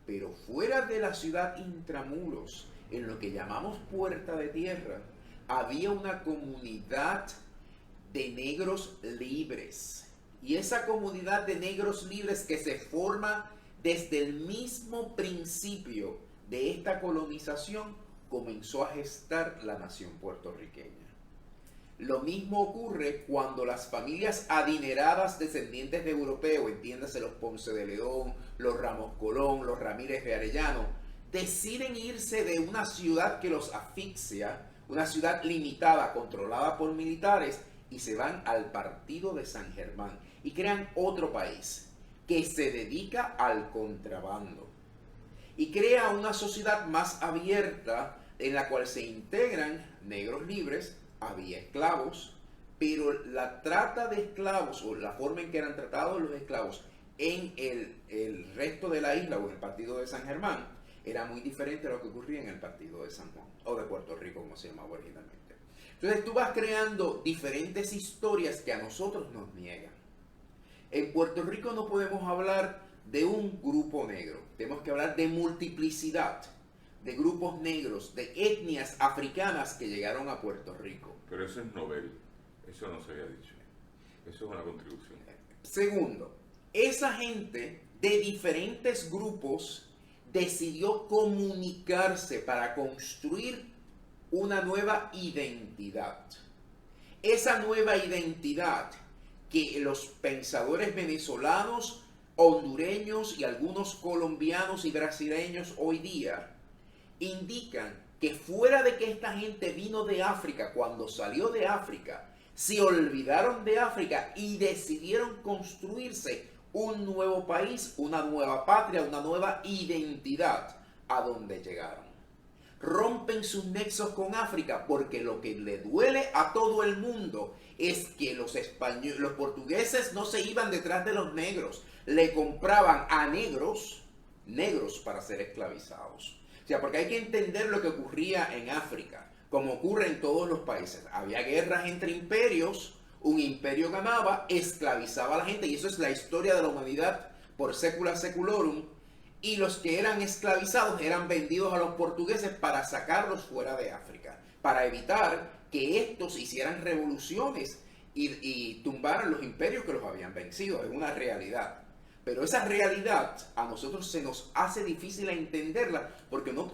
B: Pero fuera de la ciudad intramuros, en lo que llamamos Puerta de Tierra, había una comunidad de negros libres. Y esa comunidad de negros libres que se forma desde el mismo principio de esta colonización comenzó a gestar la nación puertorriqueña. Lo mismo ocurre cuando las familias adineradas descendientes de europeos, entiéndase los Ponce de León, los Ramos Colón, los Ramírez de Arellano, deciden irse de una ciudad que los asfixia, una ciudad limitada, controlada por militares, y se van al partido de San Germán y crean otro país que se dedica al contrabando y crea una sociedad más abierta en la cual se integran negros libres. Había esclavos, pero la trata de esclavos o la forma en que eran tratados los esclavos en el resto de la isla o en el partido de San Germán era muy diferente a lo que ocurría en el partido de San Juan o de Puerto Rico, como se llamaba originalmente. Entonces tú vas creando diferentes historias que a nosotros nos niegan. En Puerto Rico no podemos hablar de un grupo negro, tenemos que hablar de multiplicidad de grupos negros, de etnias africanas que llegaron a Puerto Rico.
A: Pero eso es novel, eso no se había dicho. Eso es una contribución.
B: Segundo, esa gente de diferentes grupos decidió comunicarse para construir una nueva identidad. Esa nueva identidad que los pensadores venezolanos, hondureños y algunos colombianos y brasileños hoy día indican que fuera de que esta gente vino de África, cuando salió de África, se olvidaron de África y decidieron construirse un nuevo país, una nueva patria, una nueva identidad a donde llegaron. Rompen sus nexos con África porque lo que le duele a todo el mundo es que los portugueses no se iban detrás de los negros, le compraban a negros para ser esclavizados. O sea, porque hay que entender lo que ocurría en África, como ocurre en todos los países. Había guerras entre imperios, un imperio ganaba, esclavizaba a la gente, y eso es la historia de la humanidad por secula seculorum, y los que eran esclavizados eran vendidos a los portugueses para sacarlos fuera de África, para evitar que estos hicieran revoluciones y tumbaran los imperios que los habían vencido. Es una realidad. Pero esa realidad a nosotros se nos hace difícil entenderla porque no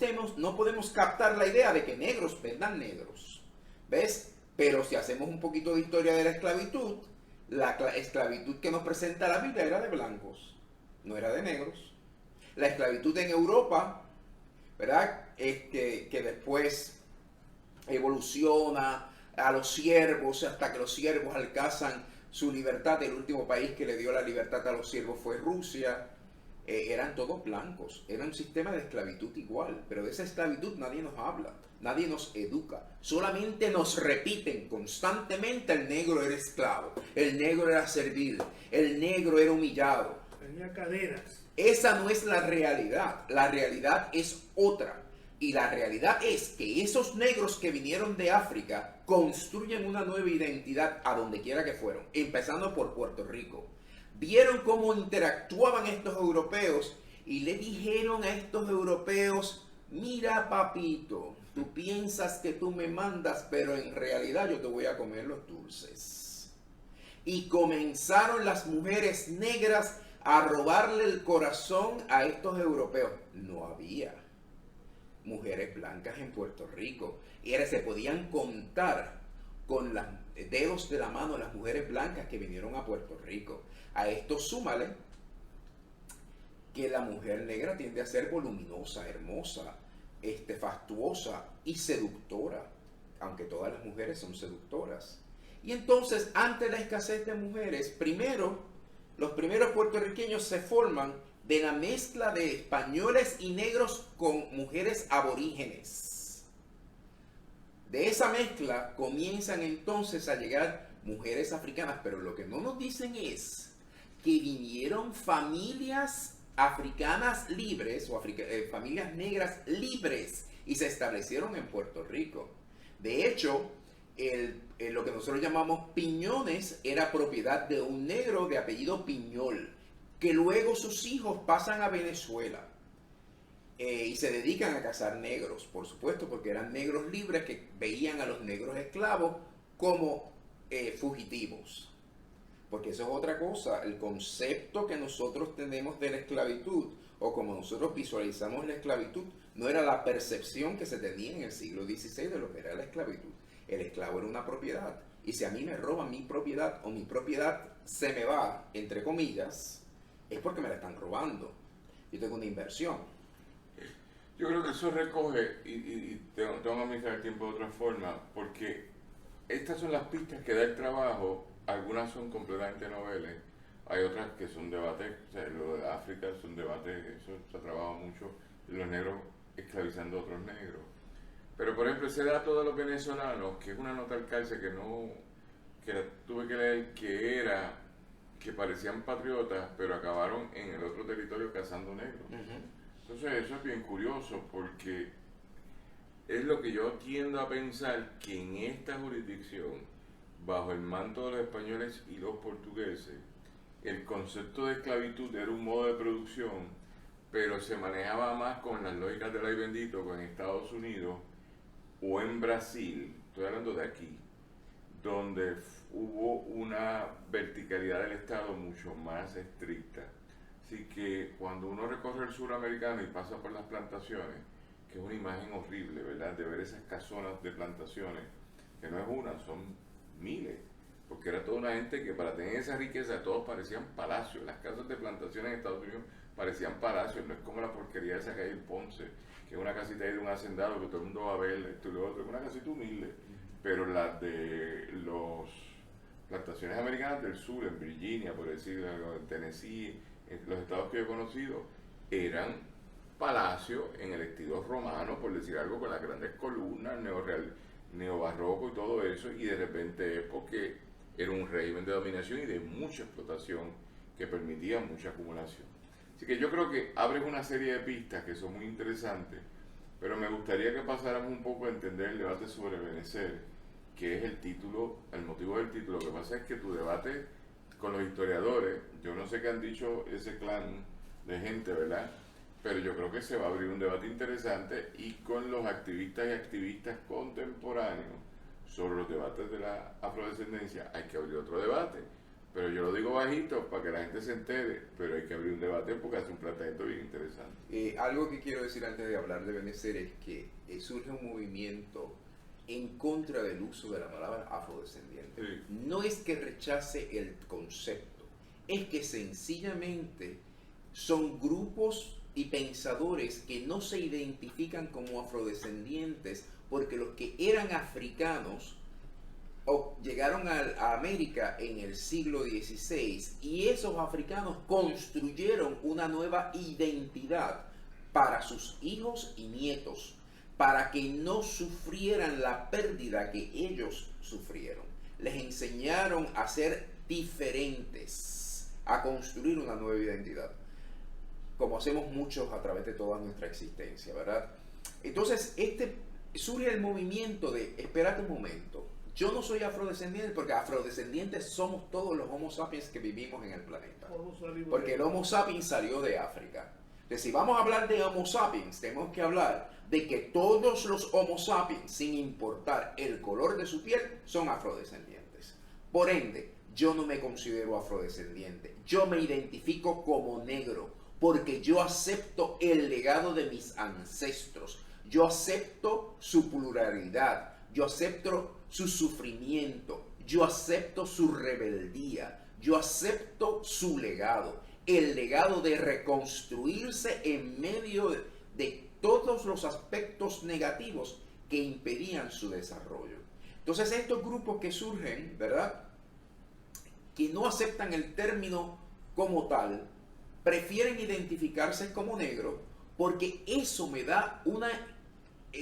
B: podemos captar la idea de que negros vendan negros. ¿Ves? Pero si hacemos un poquito de historia de la esclavitud que nos presenta la Biblia era de blancos, no era de negros. La esclavitud en Europa, ¿verdad? Que después evoluciona a los siervos hasta que los siervos alcanzan su libertad. El último país que le dio la libertad a los siervos fue Rusia. Eran todos blancos, era un sistema de esclavitud igual, pero de esa esclavitud nadie nos habla, nadie nos educa, solamente nos repiten constantemente: el negro era esclavo, el negro era servil, el negro era humillado.
C: Tenía caderas.
B: Esa no es la realidad es otra. Y la realidad es que esos negros que vinieron de África construyen una nueva identidad a donde quiera que fueron, empezando por Puerto Rico. Vieron cómo interactuaban estos europeos y le dijeron a estos europeos: mira, papito, tú piensas que tú me mandas, pero en realidad yo te voy a comer los dulces. Y comenzaron las mujeres negras a robarle el corazón a estos europeos. No había mujeres blancas en Puerto Rico. Se podían contar con los dedos de la mano las mujeres blancas que vinieron a Puerto Rico. A esto súmale que la mujer negra tiende a ser voluminosa, hermosa, fastuosa y seductora, aunque todas las mujeres son seductoras. Y entonces, ante la escasez de mujeres, los primeros puertorriqueños se forman de la mezcla de españoles y negros con mujeres aborígenes. De esa mezcla comienzan entonces a llegar mujeres africanas, pero lo que no nos dicen es que vinieron familias africanas libres o familias negras libres y se establecieron en Puerto Rico. De hecho, lo que nosotros llamamos Piñones era propiedad de un negro de apellido Piñol, que luego sus hijos pasan a Venezuela y se dedican a cazar negros, por supuesto, porque eran negros libres que veían a los negros esclavos como fugitivos. Porque eso es otra cosa, el concepto que nosotros tenemos de la esclavitud, o como nosotros visualizamos la esclavitud, no era la percepción que se tenía en el siglo XVI de lo que era la esclavitud. El esclavo era una propiedad. Y si a mí me roban mi propiedad o mi propiedad se me va, entre comillas, es porque me la están robando. Yo tengo una inversión.
A: Yo creo que eso recoge, y tengo que administrar el tiempo de otra forma, porque estas son las pistas que da el trabajo. Algunas son completamente noveles, hay otras que son debates. O sea, lo de África son debates, eso se ha trabajado mucho, los negros esclavizando a otros negros. Pero por ejemplo, ese dato de los venezolanos, que es una nota al calce que la tuve que leer, que parecían patriotas, pero acabaron en el otro territorio cazando negros. Entonces eso es bien curioso, porque es lo que yo tiendo a pensar, que en esta jurisdicción, bajo el manto de los españoles y los portugueses, el concepto de esclavitud era un modo de producción, pero se manejaba más con las lógicas del ay bendito, con Estados Unidos o en Brasil, estoy hablando de aquí, donde hubo una verticalidad del Estado mucho más estricta. Así que cuando uno recorre el suramericano y pasa por las plantaciones, que es una imagen horrible, ¿verdad? De ver esas casonas de plantaciones, que no es una, son miles, porque era toda una gente que para tener esa riqueza todos parecían palacios. Las casas de plantaciones en Estados Unidos parecían palacios, no es como la porquería esa que hay en Ponce, que es una casita ahí de un hacendado que todo el mundo va a ver, esto y lo otro, es una casita humilde. Pero las de las plantaciones americanas del sur, en Virginia, por decirlo, en Tennessee, en los estados que yo he conocido, eran palacios en el estilo romano, por decir algo, con las grandes columnas, neobarroco y todo eso, y de repente es porque era un régimen de dominación y de mucha explotación que permitía mucha acumulación. Así que yo creo que abres una serie de pistas que son muy interesantes, pero me gustaría que pasáramos un poco a entender el debate sobre Benecer, que es el título, el motivo del título. Lo que pasa es que tu debate con los historiadores, yo no sé qué han dicho ese clan de gente, ¿verdad? Pero yo creo que se va a abrir un debate interesante, y con los activistas y activistas contemporáneos sobre los debates de la afrodescendencia hay que abrir otro debate. Pero yo lo digo bajito para que la gente se entere, pero hay que abrir un debate porque hace un planteamiento bien interesante.
B: Algo que quiero decir antes de hablar de Benecer es que surge un movimiento en contra del uso de la palabra afrodescendiente.
A: Sí.
B: No es que rechace el concepto, es que sencillamente son grupos y pensadores que no se identifican como afrodescendientes, porque los que eran africanos llegaron a América en el siglo XVI, y esos africanos construyeron una nueva identidad para sus hijos y nietos, para que no sufrieran la pérdida que ellos sufrieron. Les enseñaron a ser diferentes, a construir una nueva identidad, como hacemos muchos a través de toda nuestra existencia, ¿verdad? Entonces, surge el movimiento de, espérate un momento, yo no soy afrodescendiente, porque afrodescendientes somos todos los Homo sapiens que vivimos en el planeta. Porque el Homo sapiens salió de África. Entonces, si vamos a hablar de Homo sapiens, tenemos que hablar de que todos los Homo sapiens, sin importar el color de su piel, son afrodescendientes. Por ende, yo no me considero afrodescendiente. Yo me identifico como negro, porque yo acepto el legado de mis ancestros. Yo acepto su pluralidad. Yo acepto su sufrimiento. Yo acepto su rebeldía. Yo acepto su legado. El legado de reconstruirse en medio de todos los aspectos negativos que impedían su desarrollo. Entonces, estos grupos que surgen, ¿verdad?, que no aceptan el término como tal, prefieren identificarse como negro, porque eso me da una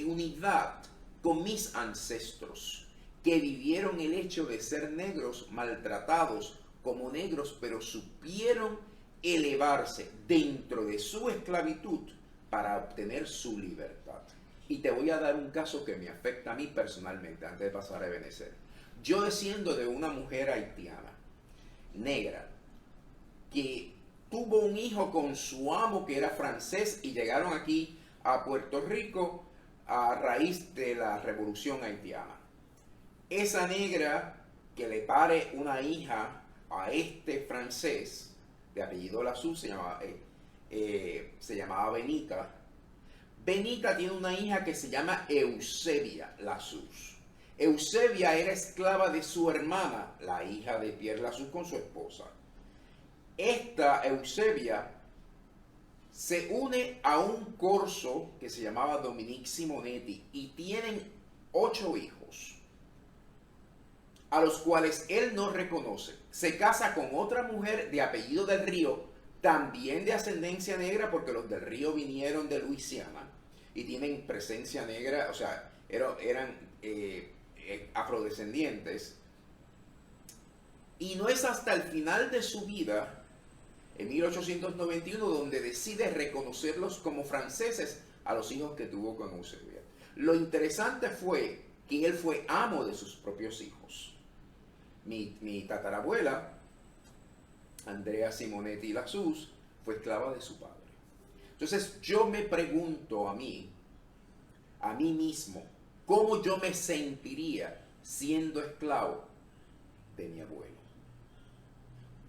B: unidad con mis ancestros, que vivieron el hecho de ser negros, maltratados como negros, pero supieron elevarse dentro de su esclavitud para obtener su libertad. Y te voy a dar un caso que me afecta a mí personalmente, antes de pasar a Benecer. Yo desciendo de una mujer haitiana, negra, que tuvo un hijo con su amo que era francés, y llegaron aquí a Puerto Rico a raíz de la revolución haitiana. Esa negra que le pare una hija a este francés de apellido Lassou, se llamaba Benica, Benita tiene una hija que se llama Eusebia Lassus. Eusebia era esclava de su hermana, la hija de Pierre Lassus con su esposa. Esta Eusebia se une a un corso que se llamaba Dominique Simonetti y tienen 8 hijos, a los cuales él no reconoce. Se casa con otra mujer de apellido del Río, también de ascendencia negra, porque los del Río vinieron de Luisiana y tienen presencia negra, o sea, eran afrodescendientes. Y no es hasta el final de su vida, en 1891, donde decide reconocerlos como franceses a los hijos que tuvo con Eusebia. Lo interesante fue que él fue amo de sus propios hijos. Mi tatarabuela, Andrea Simonetti Lassus, fue esclava de su padre. Entonces yo me pregunto a mí mismo, ¿cómo yo me sentiría siendo esclavo de mi abuelo?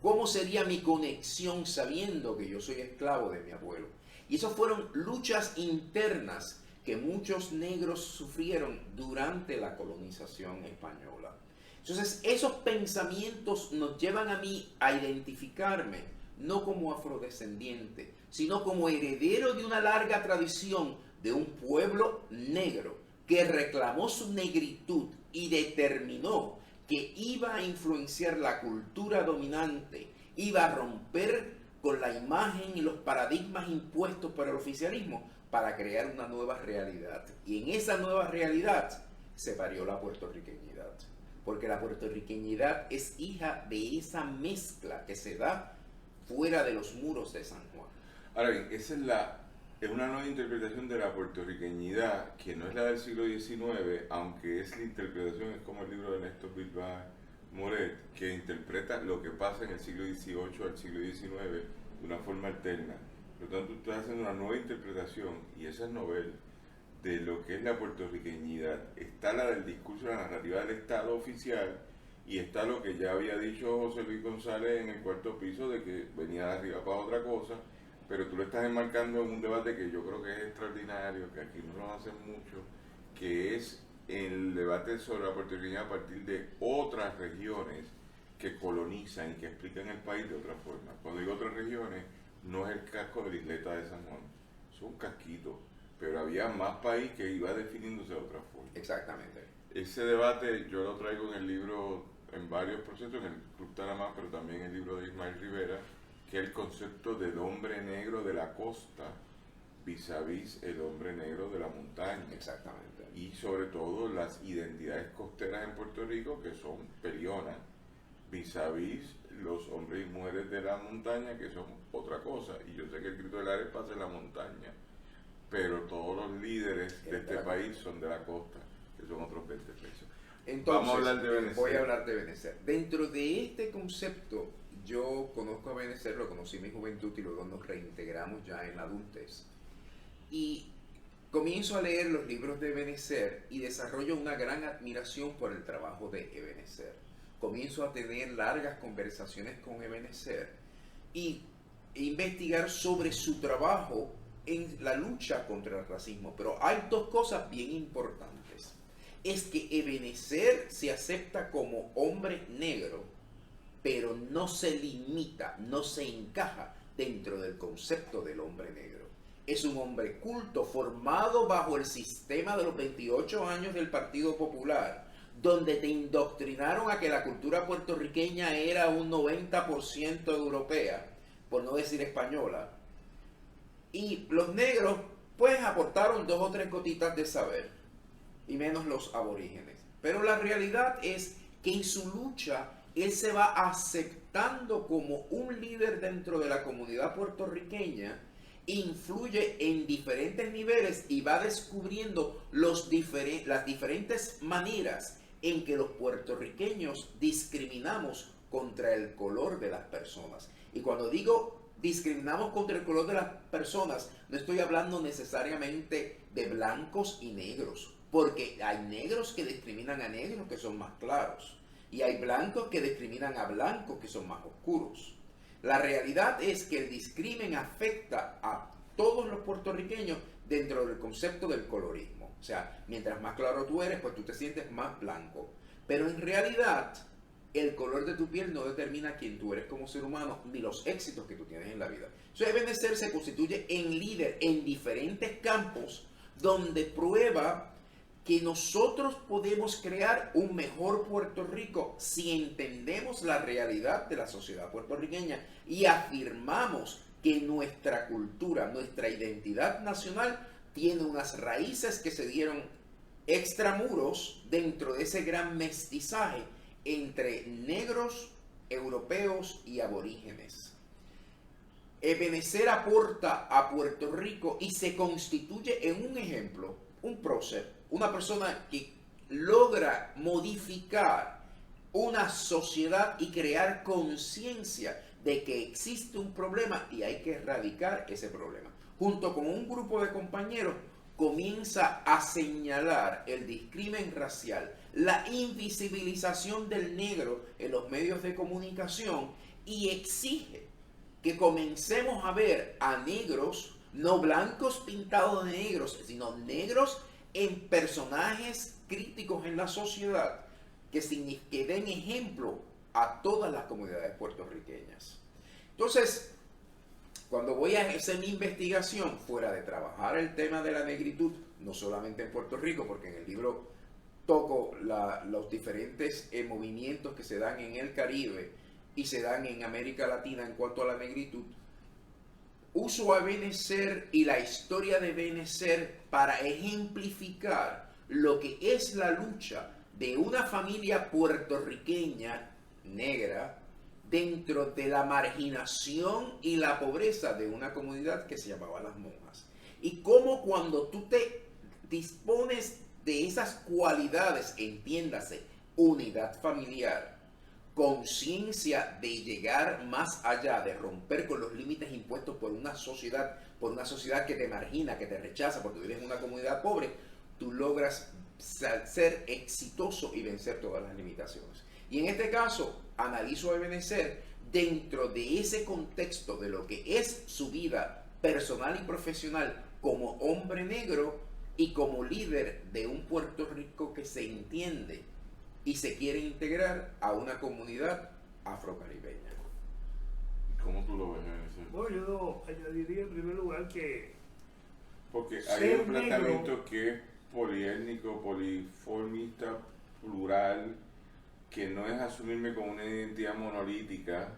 B: ¿Cómo sería mi conexión sabiendo que yo soy esclavo de mi abuelo? Y esas fueron luchas internas que muchos negros sufrieron durante la colonización española. Entonces, esos pensamientos nos llevan a mí a identificarme no como afrodescendiente, sino como heredero de una larga tradición de un pueblo negro que reclamó su negritud y determinó que iba a influenciar la cultura dominante, iba a romper con la imagen y los paradigmas impuestos por el oficialismo para crear una nueva realidad. Y en esa nueva realidad se parió la puertorriqueñidad, porque la puertorriqueñidad es hija de esa mezcla que se da fuera de los muros de San Juan.
A: Ahora bien, esa es una nueva interpretación de la puertorriqueñidad, que no es la del siglo XIX, aunque es la interpretación, es como el libro de Néstor Bilbao Moret, que interpreta lo que pasa en el siglo XVIII al siglo XIX de una forma alterna. Por lo tanto, tú estás haciendo una nueva interpretación, y esa es novel, de lo que es la puertorriqueñidad. Está la del discurso, la narrativa del Estado oficial, y está lo que ya había dicho José Luis González en el cuarto piso, de que venía de arriba para otra cosa, pero tú lo estás enmarcando en un debate que yo creo que es extraordinario, que aquí no nos hacen mucho, que es el debate sobre la puertorriqueñidad a partir de otras regiones que colonizan y que explican el país de otra forma. Cuando digo otras regiones, no es el casco de la isleta de San Juan, es un casquito, pero había más país que iba definiéndose de otra forma.
B: Exactamente.
A: Ese debate yo lo traigo en el libro, en varios procesos, en el Club Taramá, pero también en el libro de Ismael Rivera, que es el concepto del hombre negro de la costa vis a vis el hombre negro de la montaña.
B: Exactamente.
A: Y sobre todo las identidades costeras en Puerto Rico, que son pelionas, vis a vis los hombres y mujeres de la montaña, que son otra cosa. Y yo sé que el grito del Ares pasa en la montaña, pero todos los líderes de este país son de la costa, que son otros 20 pesos.
B: Entonces,
A: vamos a hablar de Benecer.
B: Voy a hablar de Benecer. Dentro de este concepto, yo conozco a Benecer, lo conocí en mi juventud y luego nos reintegramos ya en la adultez. Y comienzo a leer los libros de Benecer y desarrollo una gran admiración por el trabajo de Ebenezer. Comienzo a tener largas conversaciones con Ebenezer y investigar sobre su trabajo en la lucha contra el racismo. Pero hay dos cosas bien importantes. Es que Ebenezer se acepta como hombre negro, pero no se limita, no se encaja dentro del concepto del hombre negro. Es un hombre culto, formado bajo el sistema de los 28 años del Partido Popular, donde te indoctrinaron a que la cultura puertorriqueña era un 90% europea, por no decir española. Y los negros, pues, aportaron 2 o 3 gotitas de saber, y menos los aborígenes. Pero la realidad es que en su lucha, él se va aceptando como un líder dentro de la comunidad puertorriqueña, influye en diferentes niveles y va descubriendo las diferentes maneras en que los puertorriqueños discriminamos contra el color de las personas. Y cuando digo discriminamos contra el color de las personas, no estoy hablando necesariamente de blancos y negros, porque hay negros que discriminan a negros que son más claros, y hay blancos que discriminan a blancos que son más oscuros. La realidad es que el discrimen afecta a todos los puertorriqueños dentro del concepto del colorismo. O sea, mientras más claro tú eres, pues tú te sientes más blanco. Pero en realidad, el color de tu piel no determina quién tú eres como ser humano, ni los éxitos que tú tienes en la vida. Entonces, Ebenezer se constituye en líder en diferentes campos, donde prueba que nosotros podemos crear un mejor Puerto Rico si entendemos la realidad de la sociedad puertorriqueña y afirmamos que nuestra cultura, nuestra identidad nacional tiene unas raíces que se dieron extramuros dentro de ese gran mestizaje entre negros, europeos y aborígenes. Ebenezer aporta a Puerto Rico y se constituye en un ejemplo, un prócer, una persona que logra modificar una sociedad y crear conciencia de que existe un problema y hay que erradicar ese problema. Junto con un grupo de compañeros comienza a señalar el discrimen racial, la invisibilización del negro en los medios de comunicación y exige que comencemos a ver a negros, no blancos pintados de negros, sino negros en personajes críticos en la sociedad que den ejemplo a todas las comunidades puertorriqueñas. Entonces, cuando voy a hacer mi investigación, fuera de trabajar el tema de la negritud, no solamente en Puerto Rico, porque en el libro toco los diferentes movimientos que se dan en el Caribe y se dan en América Latina en cuanto a la negritud, uso a Ebenezer y la historia de Ebenezer para ejemplificar lo que es la lucha de una familia puertorriqueña negra dentro de la marginación y la pobreza de una comunidad que se llamaba Las Monjas. Y cómo cuando tú te dispones de esas cualidades, entiéndase, unidad familiar, conciencia de llegar más allá, de romper con los límites impuestos por una sociedad que te margina, que te rechaza porque vives en una comunidad pobre, tú logras ser exitoso y vencer todas las limitaciones. Y en este caso, analizo a Ebenezer dentro de ese contexto de lo que es su vida personal y profesional como hombre negro y como líder de un Puerto Rico que se entiende y se quiere integrar a una comunidad afrocaribeña.
A: ¿Cómo tú lo ves, Ebenezer?
C: Bueno, yo añadiría en primer lugar que
A: Porque hay
C: ser
A: un planteamiento
C: negro,
A: que es poliétnico, poliformista, plural, que no es asumirme como una identidad monolítica,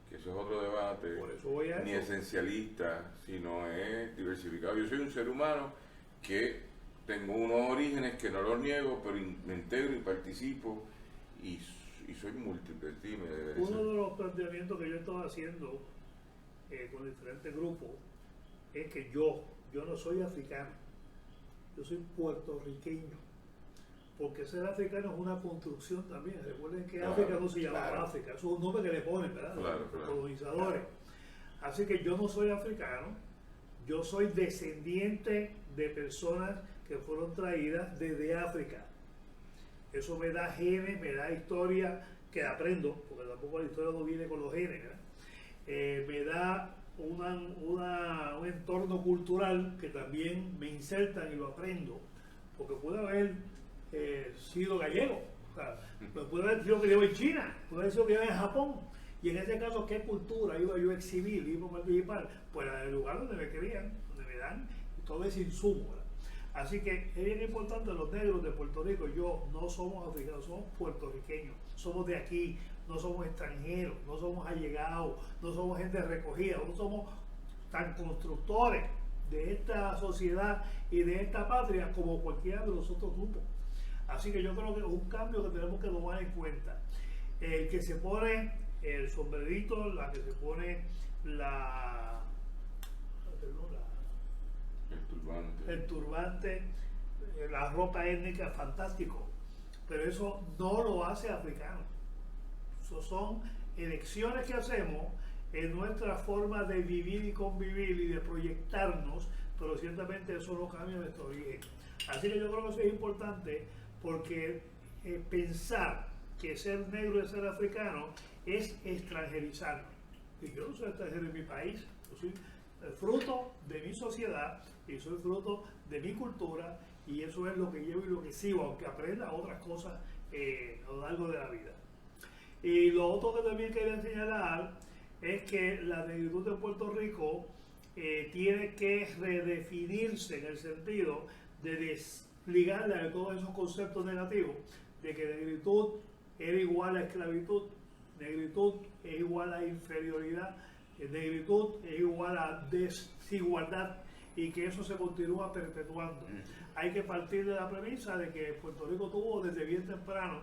A: que eso es otro debate,
C: por eso voy a
A: ni
C: eso.
A: esencialista, sino es diversificado. Yo soy un ser humano que tengo unos orígenes que no los niego, pero me integro y participo y soy múltiple. Dime,
C: Uno de los planteamientos que yo estaba haciendo con diferentes grupos es que yo no soy africano, yo soy puertorriqueño, porque ser africano es una construcción también. Recuerden que
A: Claro,
C: África no se llama
B: claro.
C: África, eso es un nombre que le ponen, ¿verdad?
A: Claro,
C: Los
A: claro.
C: colonizadores. Así que yo no soy africano, yo soy descendiente de personas que fueron traídas desde África. Eso me da genes, me da historia que aprendo, porque tampoco la historia no viene con los genes, ¿verdad? Me da un entorno cultural que también me insertan y lo aprendo, porque pude haber sido gallego, o sea, pude haber sido criado en China, pude haber sido criado en Japón, y en ese caso, ¿qué cultura iba yo a exhibir, iba a participar? Pues en el lugar donde me crían, donde me dan todo ese insumo, ¿verdad? Así que es bien importante, los negros de Puerto Rico, yo no somos africanos, somos puertorriqueños, somos de aquí, no somos extranjeros, no somos allegados, no somos gente recogida, no somos tan constructores de esta sociedad y de esta patria como cualquiera de los otros grupos. Así que yo creo que es un cambio que tenemos que tomar en cuenta. El que se pone el sombrerito, la que se pone el turbante, la ropa étnica, fantástico, pero eso no lo hace africano. Eso son elecciones que hacemos en nuestra forma de vivir y convivir y de proyectarnos, pero ciertamente eso no cambia nuestro origen. Así que yo creo que eso es importante, porque pensar que ser negro es ser africano es extranjerizarnos. Y yo no soy extranjero en mi país, yo soy fruto de mi sociedad y soy fruto de mi cultura, y eso es lo que llevo y lo que sigo, aunque aprenda otras cosas a lo largo de la vida. Y lo otro que también quería señalar es que la negritud de Puerto Rico tiene que redefinirse en el sentido de desligarla de todos esos conceptos negativos, de que negritud era igual a esclavitud, negritud es igual a inferioridad, negritud es igual a desigualdad, y que eso se continúa perpetuando. Hay que partir de la premisa de que Puerto Rico tuvo desde bien temprano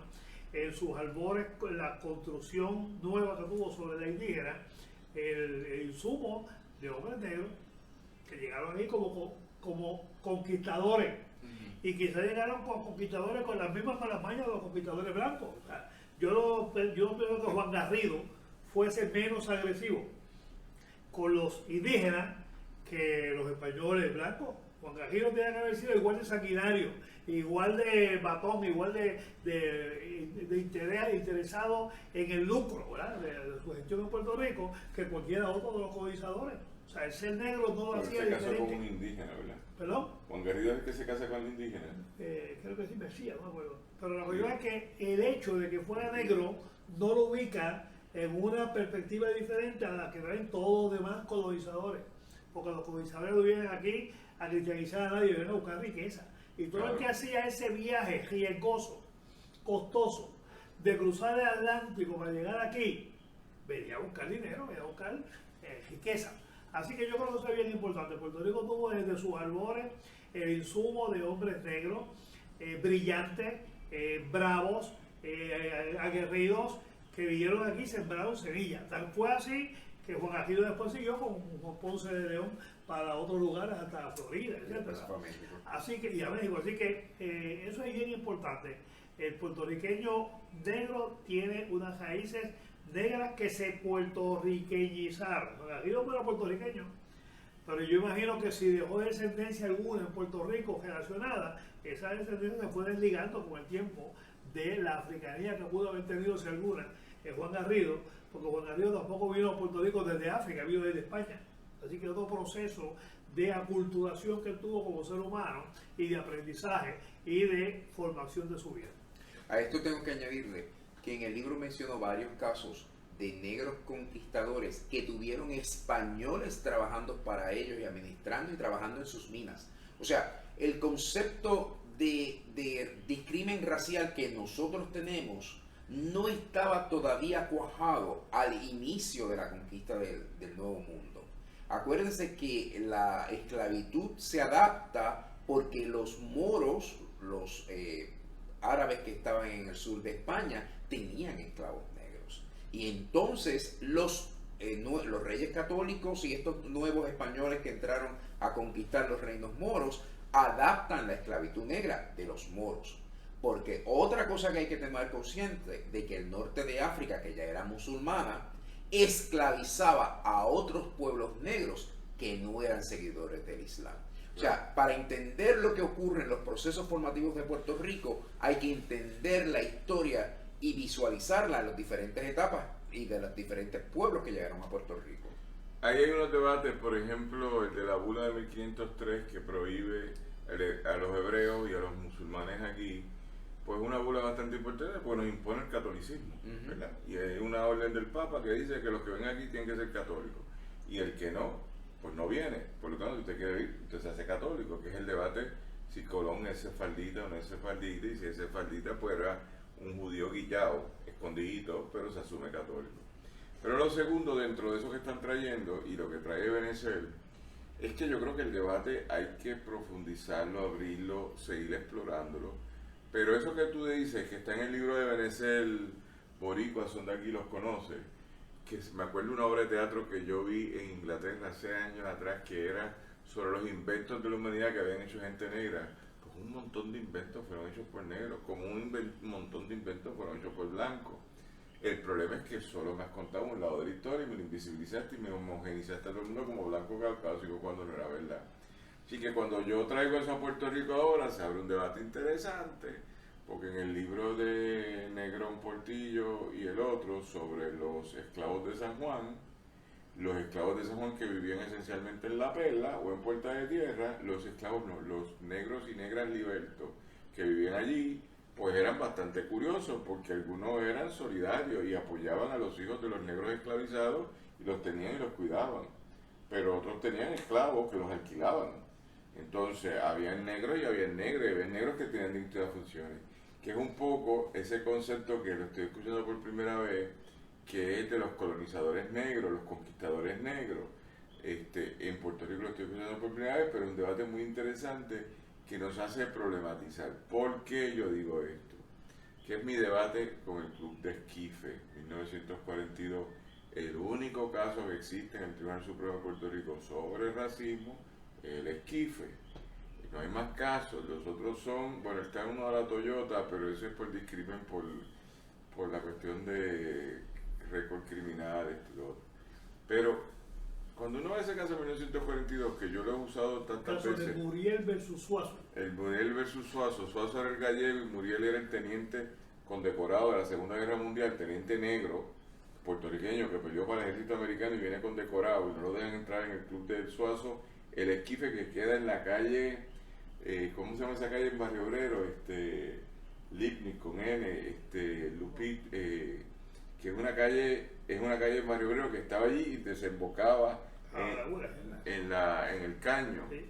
C: en sus albores la construcción nueva que tuvo sobre la indígena, el insumo de hombres negros que llegaron ahí como conquistadores, y quizás llegaron como conquistadores con las mismas malamañas de los conquistadores blancos. O sea, yo no creo que Juan Garrido fuese menos agresivo con los indígenas que los españoles blancos. Juan Garrido tenía que haber sido igual de sanguinario, igual de batón, igual de interesado en el lucro, ¿verdad?, de su gestión en Puerto Rico, que cualquiera otro de los colonizadores. O sea, el ser negro no lo hacía
A: diferente. Se casó
C: diferente.
A: con un indígena, ¿verdad?
C: ¿Perdón?
A: Juan Garrido es el que se casa con el indígena.
C: Creo que sí, Mesías, no me acuerdo. Pero la cuestión es que el hecho de que fuera negro no lo ubica en una perspectiva diferente a la que traen todos los demás colonizadores. Porque los colonizadores no vienen aquí a cristianizar a nadie, vienen a buscar riqueza. Y todo el que hacía ese viaje riesgoso, costoso, de cruzar el Atlántico para llegar aquí, venía a buscar dinero, venía a buscar riqueza. Así que yo creo que eso es bien importante. Puerto Rico tuvo desde sus albores el insumo de hombres negros, brillantes, bravos, aguerridos, que vinieron aquí y sembraron semillas. Tan fue así que Juan Garrido después siguió con Juan Ponce de León para otros lugares, hasta Florida, etc. Así que, y a México. Así que eso es bien importante. El puertorriqueño negro tiene unas raíces negras que se puertorriqueñizaron. Juan Garrido no era puertorriqueño, pero yo imagino que si dejó descendencia alguna en Puerto Rico relacionada, esa descendencia se fue desligando con el tiempo de la africanía que pudo haber tenido, si alguna, en Juan Garrido, porque Juan Garrido tampoco vino a Puerto Rico desde África, vino desde España. Así que otro proceso de aculturación que él tuvo como ser humano, y de aprendizaje y de formación de su vida.
B: A esto tengo que añadirle que en el libro menciono varios casos de negros conquistadores que tuvieron españoles trabajando para ellos y administrando y trabajando en sus minas. O sea, el concepto de discrimen racial que nosotros tenemos no estaba todavía cuajado al inicio de la conquista del Nuevo Mundo. Acuérdense que la esclavitud se adapta porque los moros, los árabes que estaban en el sur de España, tenían esclavos negros. Y entonces los reyes católicos y estos nuevos españoles que entraron a conquistar los reinos moros adaptan la esclavitud negra de los moros. Porque otra cosa que hay que tener consciente de que el norte de África, que ya era musulmana, esclavizaba a otros pueblos negros que no eran seguidores del Islam. O sea, para entender lo que ocurre en los procesos formativos de Puerto Rico, hay que entender la historia y visualizarla en las diferentes etapas y de los diferentes pueblos que llegaron a Puerto Rico.
A: Ahí hay unos debates, por ejemplo, el de la bula de 1503 que prohíbe a los hebreos y a los musulmanes aquí, pues una bula bastante importante, pues nos impone el catolicismo, ¿verdad? Y hay una orden del Papa que dice que los que ven aquí tienen que ser católicos, y el que no, pues no viene. Por lo tanto, si usted quiere ir, usted se hace católico, que es el debate si Colón es sefardita o no es sefardita, y si es sefardita, pues era un judío guillado, escondidito, pero se asume católico. Pero lo segundo, dentro de eso que están trayendo, y lo que trae Benezet, es que yo creo que el debate hay que profundizarlo, abrirlo, seguir explorándolo. Pero eso que tú dices, que está en el libro de Benezet, Boricuas son de aquí, los conoce, que me acuerdo de una obra de teatro que yo vi en Inglaterra hace años atrás, que era sobre los inventos de la humanidad que habían hecho gente negra. Pues un montón de inventos fueron hechos por negros, como un montón de inventos fueron hechos por blancos. El problema es que solo me has contado un lado de la historia y me lo invisibilizaste y me homogenizaste a todo el mundo como blanco caucásico cuando no era verdad. Así que cuando yo traigo eso a Puerto Rico ahora, se abre un debate interesante, porque en el libro de Negrón Portillo y el otro sobre los esclavos de San Juan, los esclavos de San Juan que vivían esencialmente en La Perla o en Puerta de Tierra, los esclavos no, los negros y negras libertos que vivían allí, pues eran bastante curiosos porque algunos eran solidarios y apoyaban a los hijos de los negros esclavizados y los tenían y los cuidaban, pero otros tenían esclavos que los alquilaban. Entonces, habían negros y habían negros que tenían distintas funciones, que es un poco ese concepto que lo estoy escuchando por primera vez, que es de los colonizadores negros, los conquistadores negros. En Puerto Rico lo estoy escuchando por primera vez, pero es un debate muy interesante que nos hace problematizar. ¿Por qué yo digo esto? Que es mi debate con el Club de Esquife, 1942, el único caso que existe en el Tribunal Supremo de Puerto Rico sobre el racismo, el Esquife. No hay más casos, los otros son, bueno, está uno de la Toyota, pero ese es por discrimen, por la cuestión de récord criminal, esto y lo otro. Pero cuando uno ve ese caso de 1942, que yo lo he usado tantas
C: Caso
A: veces,
C: de Muriel versus Suazo.
A: el Muriel versus Suazo, Suazo era el gallego y Muriel era el teniente condecorado de la Segunda Guerra Mundial, teniente negro, puertorriqueño, que peleó para el ejército americano y viene condecorado y no lo dejan entrar en el club del Suazo. El Esquife, que queda en la calle, ¿cómo se llama esa calle en Barrio Obrero? Lipnik con N, Lupit, que es una calle en Barrio Obrero que estaba allí y desembocaba en el caño.
C: Sí.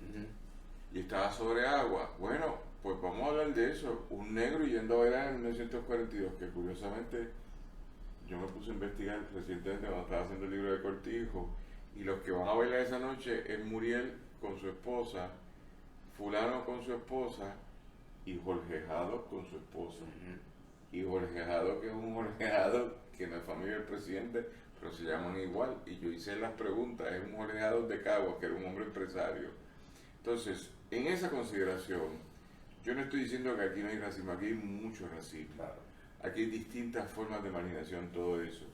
A: Y estaba sobre agua. Bueno, pues vamos a hablar de eso. Un negro yendo a bailar en 1942, que curiosamente yo me puse a investigar recientemente cuando estaba haciendo el libro de Cortijo, y los que van a bailar esa noche es Muriel con su esposa, fulano con su esposa y Jorge Jado con su esposa. Y Jorge Jado, que es un Jorge Jado que no es familia del presidente, pero se llaman igual. Y yo hice las preguntas, es un Jorge Jado de Caguas, que era un hombre empresario. Entonces, en esa consideración, yo no estoy diciendo que aquí no hay racismo, aquí hay mucho racismo.
B: Claro.
A: Aquí hay distintas formas de marginación, todo eso.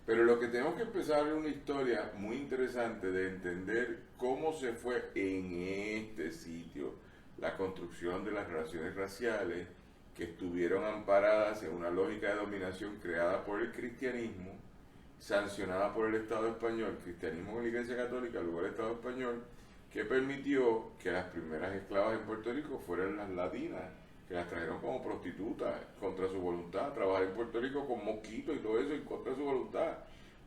A: Pero lo que tenemos que empezar es una historia muy interesante de entender cómo se fue en este sitio la construcción de las relaciones raciales que estuvieron amparadas en una lógica de dominación creada por el cristianismo, sancionada por el Estado español, el cristianismo en la Iglesia Católica, luego el Estado español, que permitió que las primeras esclavas en Puerto Rico fueran las latinas, que las trajeron como prostitutas contra su voluntad, trabajar en Puerto Rico con mosquitos y todo eso en contra de su voluntad,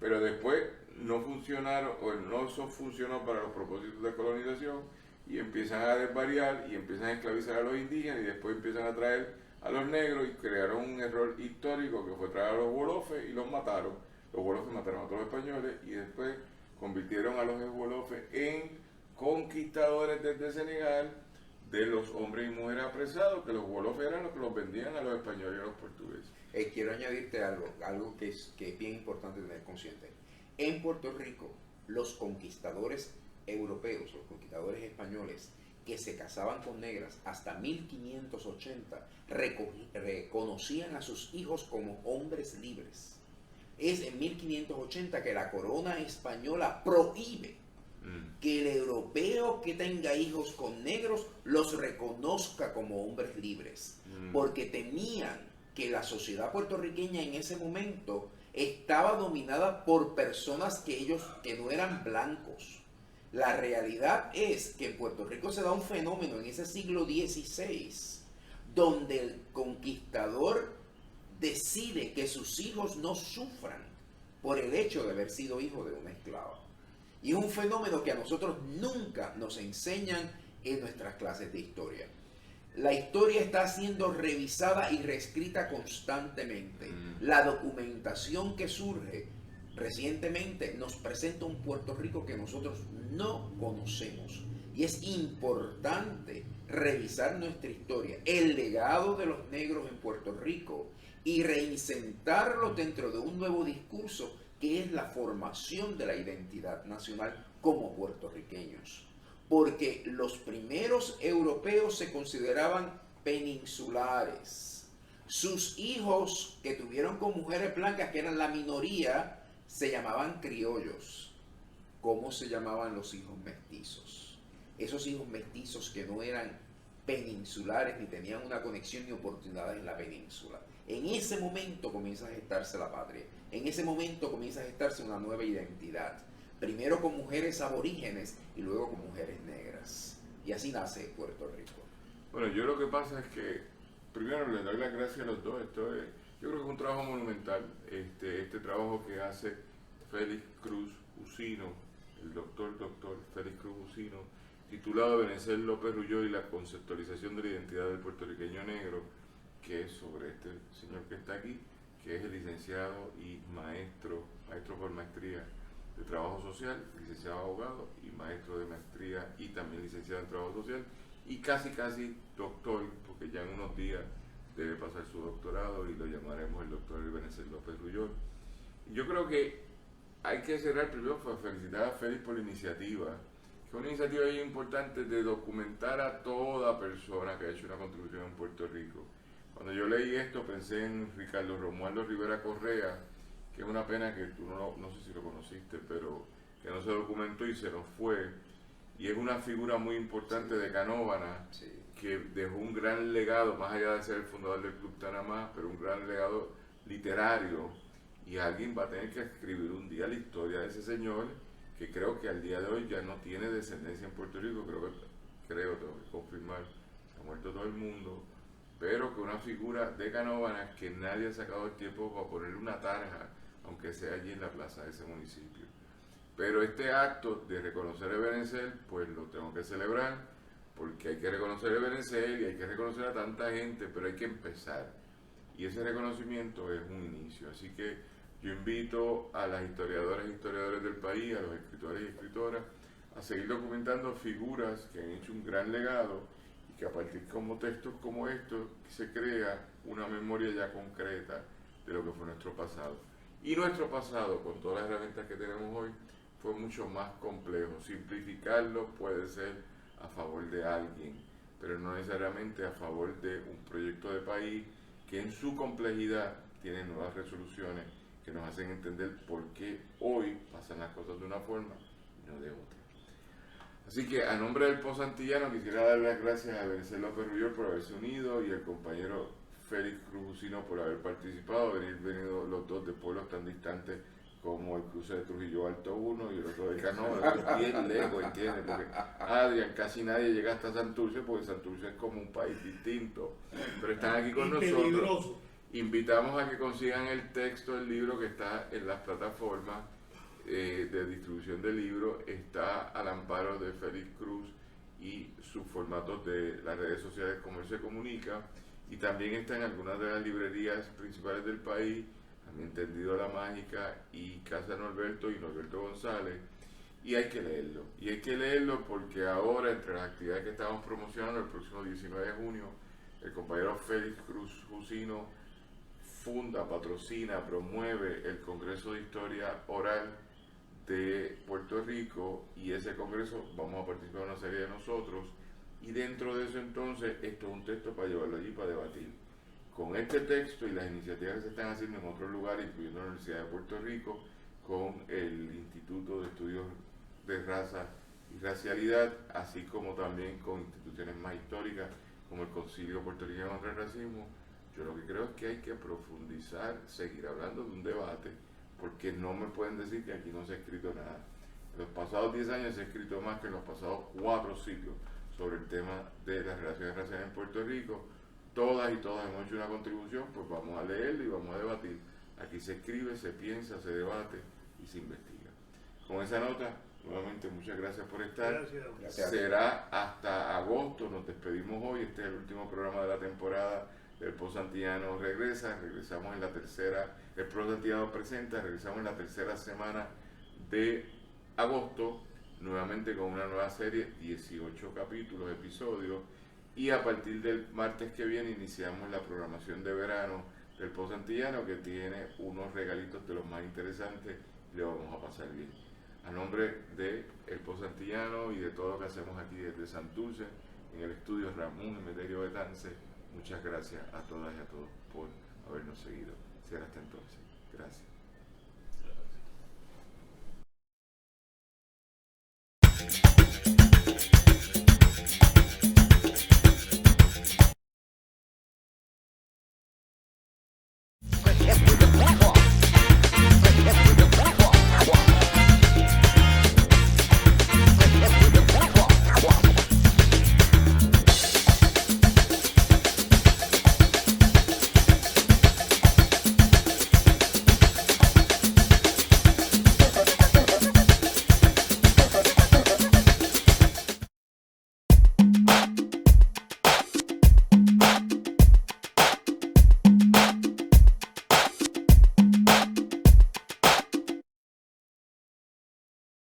A: pero después no funcionaron, o no eso funcionó para los propósitos de colonización, y empiezan a desvariar y empiezan a esclavizar a los indígenas y después empiezan a traer a los negros y crearon un error histórico que fue traer a los wolofes y los mataron. Los wolofes mataron a todos los españoles y después convirtieron a los wolofes en conquistadores desde Senegal de los hombres y mujeres apresados, que los wolofes eran los que los vendían a los españoles y a los portugueses.
B: Quiero añadirte algo que es bien importante tener consciente. En Puerto Rico, los conquistadores europeos, los conquistadores españoles, que se casaban con negras hasta 1580, reconocían a sus hijos como hombres libres. Es en 1580 que la corona española prohíbe que el europeo que tenga hijos con negros los reconozca como hombres libres, porque temían que la sociedad puertorriqueña en ese momento estaba dominada por personas que no eran blancos. La realidad es que en Puerto Rico se da un fenómeno en ese siglo XVI, donde el conquistador decide que sus hijos no sufran por el hecho de haber sido hijo de una esclava. Y es un fenómeno que a nosotros nunca nos enseñan en nuestras clases de historia. La historia está siendo revisada y reescrita constantemente. La documentación que surge recientemente nos presenta un Puerto Rico que nosotros no conocemos. Y es importante revisar nuestra historia, el legado de los negros en Puerto Rico, y reinsertarlo dentro de un nuevo discurso que es la formación de la identidad nacional como puertorriqueños. Porque los primeros europeos se consideraban peninsulares. Sus hijos que tuvieron con mujeres blancas, que eran la minoría, se llamaban criollos. ¿Cómo se llamaban los hijos mestizos? Esos hijos mestizos que no eran peninsulares ni tenían una conexión ni oportunidades en la península. En ese momento comienza a gestarse la patria. En ese momento comienza a gestarse una nueva identidad. primero con mujeres aborígenes y luego con mujeres negras. Y así nace Puerto Rico.
A: Bueno, yo lo que pasa es que, primero les doy las gracias a los dos. Yo creo que es un trabajo monumental, este trabajo que hace Félix Cruz Usino, el doctor Félix Cruz Usino, titulado Ebenezer López Rulló y la conceptualización de la identidad del puertorriqueño negro, que es sobre este señor que está aquí, que es el licenciado y maestro por maestría de trabajo social, licenciado abogado y maestro de maestría y también licenciado en trabajo social y casi doctor, porque ya en unos días debe pasar su doctorado y lo llamaremos el doctor Ebenezer López Rulló. Yo creo que hay que cerrar primero para felicitar a Félix por la iniciativa, que es una iniciativa muy importante de documentar a toda persona que ha hecho una contribución en Puerto Rico. Cuando yo leí esto pensé en Ricardo Romualdo Rivera Correa, que es una pena que tú no sé si lo conociste, pero que no se documentó y se nos fue, y es una figura muy importante de Canóvana,
B: Sí.
A: que dejó un gran legado, más allá de ser el fundador del Club Tanamá, pero un gran legado literario, y alguien va a tener que escribir un día la historia de ese señor, que creo que al día de hoy ya no tiene descendencia en Puerto Rico, tengo que confirmar, se ha muerto todo el mundo, pero que una figura de Canóvana que nadie ha sacado el tiempo para ponerle una tarja, aunque sea allí en la plaza de ese municipio. Pero este acto de reconocer a Ebenezer, pues lo tengo que celebrar, porque hay que reconocer a Ebenezer y hay que reconocer a tanta gente, pero hay que empezar. Y ese reconocimiento es un inicio. Así que yo invito a las historiadoras y historiadores del país, a los escritores y escritoras, a seguir documentando figuras que han hecho un gran legado y que a partir de textos como estos se crea una memoria ya concreta de lo que fue nuestro pasado. Y nuestro pasado, con todas las herramientas que tenemos hoy, fue mucho más complejo. Simplificarlo puede ser a favor de alguien, pero no necesariamente a favor de un proyecto de país que en su complejidad tiene nuevas resoluciones que nos hacen entender por qué hoy pasan las cosas de una forma y no de otra. Así que a nombre del Pozo Antillano quisiera dar las gracias a Ebenezer López Rulló por haberse unido y al compañero Félix Cruz Usino por haber participado, venido los dos de pueblos tan distantes como el cruce de Trujillo Alto 1 y el otro de Canóvana, esto es bien lejos, ¿entiendes? Porque Adrián, casi nadie llega hasta Santurce porque Santurce es como un país distinto, pero están aquí con nosotros.
C: Peligroso.
A: Invitamos a que consigan el texto del libro que está en las plataformas de distribución del libro, está al amparo de Félix Cruz y sus formatos de las redes sociales como él se comunica, y también está en algunas de las librerías principales del país, también Tendido La Mágica y Casa Norberto y Norberto González, y hay que leerlo porque ahora entre las actividades que estamos promocionando el próximo 19 de junio, el compañero Félix Cruz Usino funda, patrocina, promueve el Congreso de Historia Oral de Puerto Rico, y ese congreso vamos a participar una serie de nosotros, y dentro de eso entonces esto es un texto para llevarlo allí para debatir. Con este texto y las iniciativas que se están haciendo en otros lugares, incluyendo la Universidad de Puerto Rico, con el Instituto de Estudios de Raza y Racialidad, así como también con instituciones más históricas como el Concilio Puertorriqueño contra el Racismo, yo lo que creo es que hay que profundizar, seguir hablando de un debate, porque no me pueden decir que aquí no se ha escrito nada. En los pasados 10 años se ha escrito más que en los pasados 4 siglos sobre el tema de las relaciones raciales en Puerto Rico. Todas hemos hecho una contribución, pues vamos a leerlo y vamos a debatir. Aquí se escribe, se piensa, se debate y se investiga. Con esa nota, nuevamente muchas gracias por estar.
C: Gracias.
A: Será hasta agosto, nos despedimos hoy, este es el último programa de la temporada del Pozo Antillano regresamos en la tercera, el Pozo Antillano presenta, regresamos en la tercera semana de agosto, nuevamente con una nueva serie, 18 capítulos, episodios, y a partir del martes que viene iniciamos la programación de verano del Pozo Antillano, que tiene unos regalitos de los más interesantes y le vamos a pasar bien. A nombre de el Pozo Antillano y de todo lo que hacemos aquí desde Santurce, en el estudio Ramón Emeterio Betance, muchas gracias a todas y a todos por habernos seguido. Será hasta entonces. Gracias.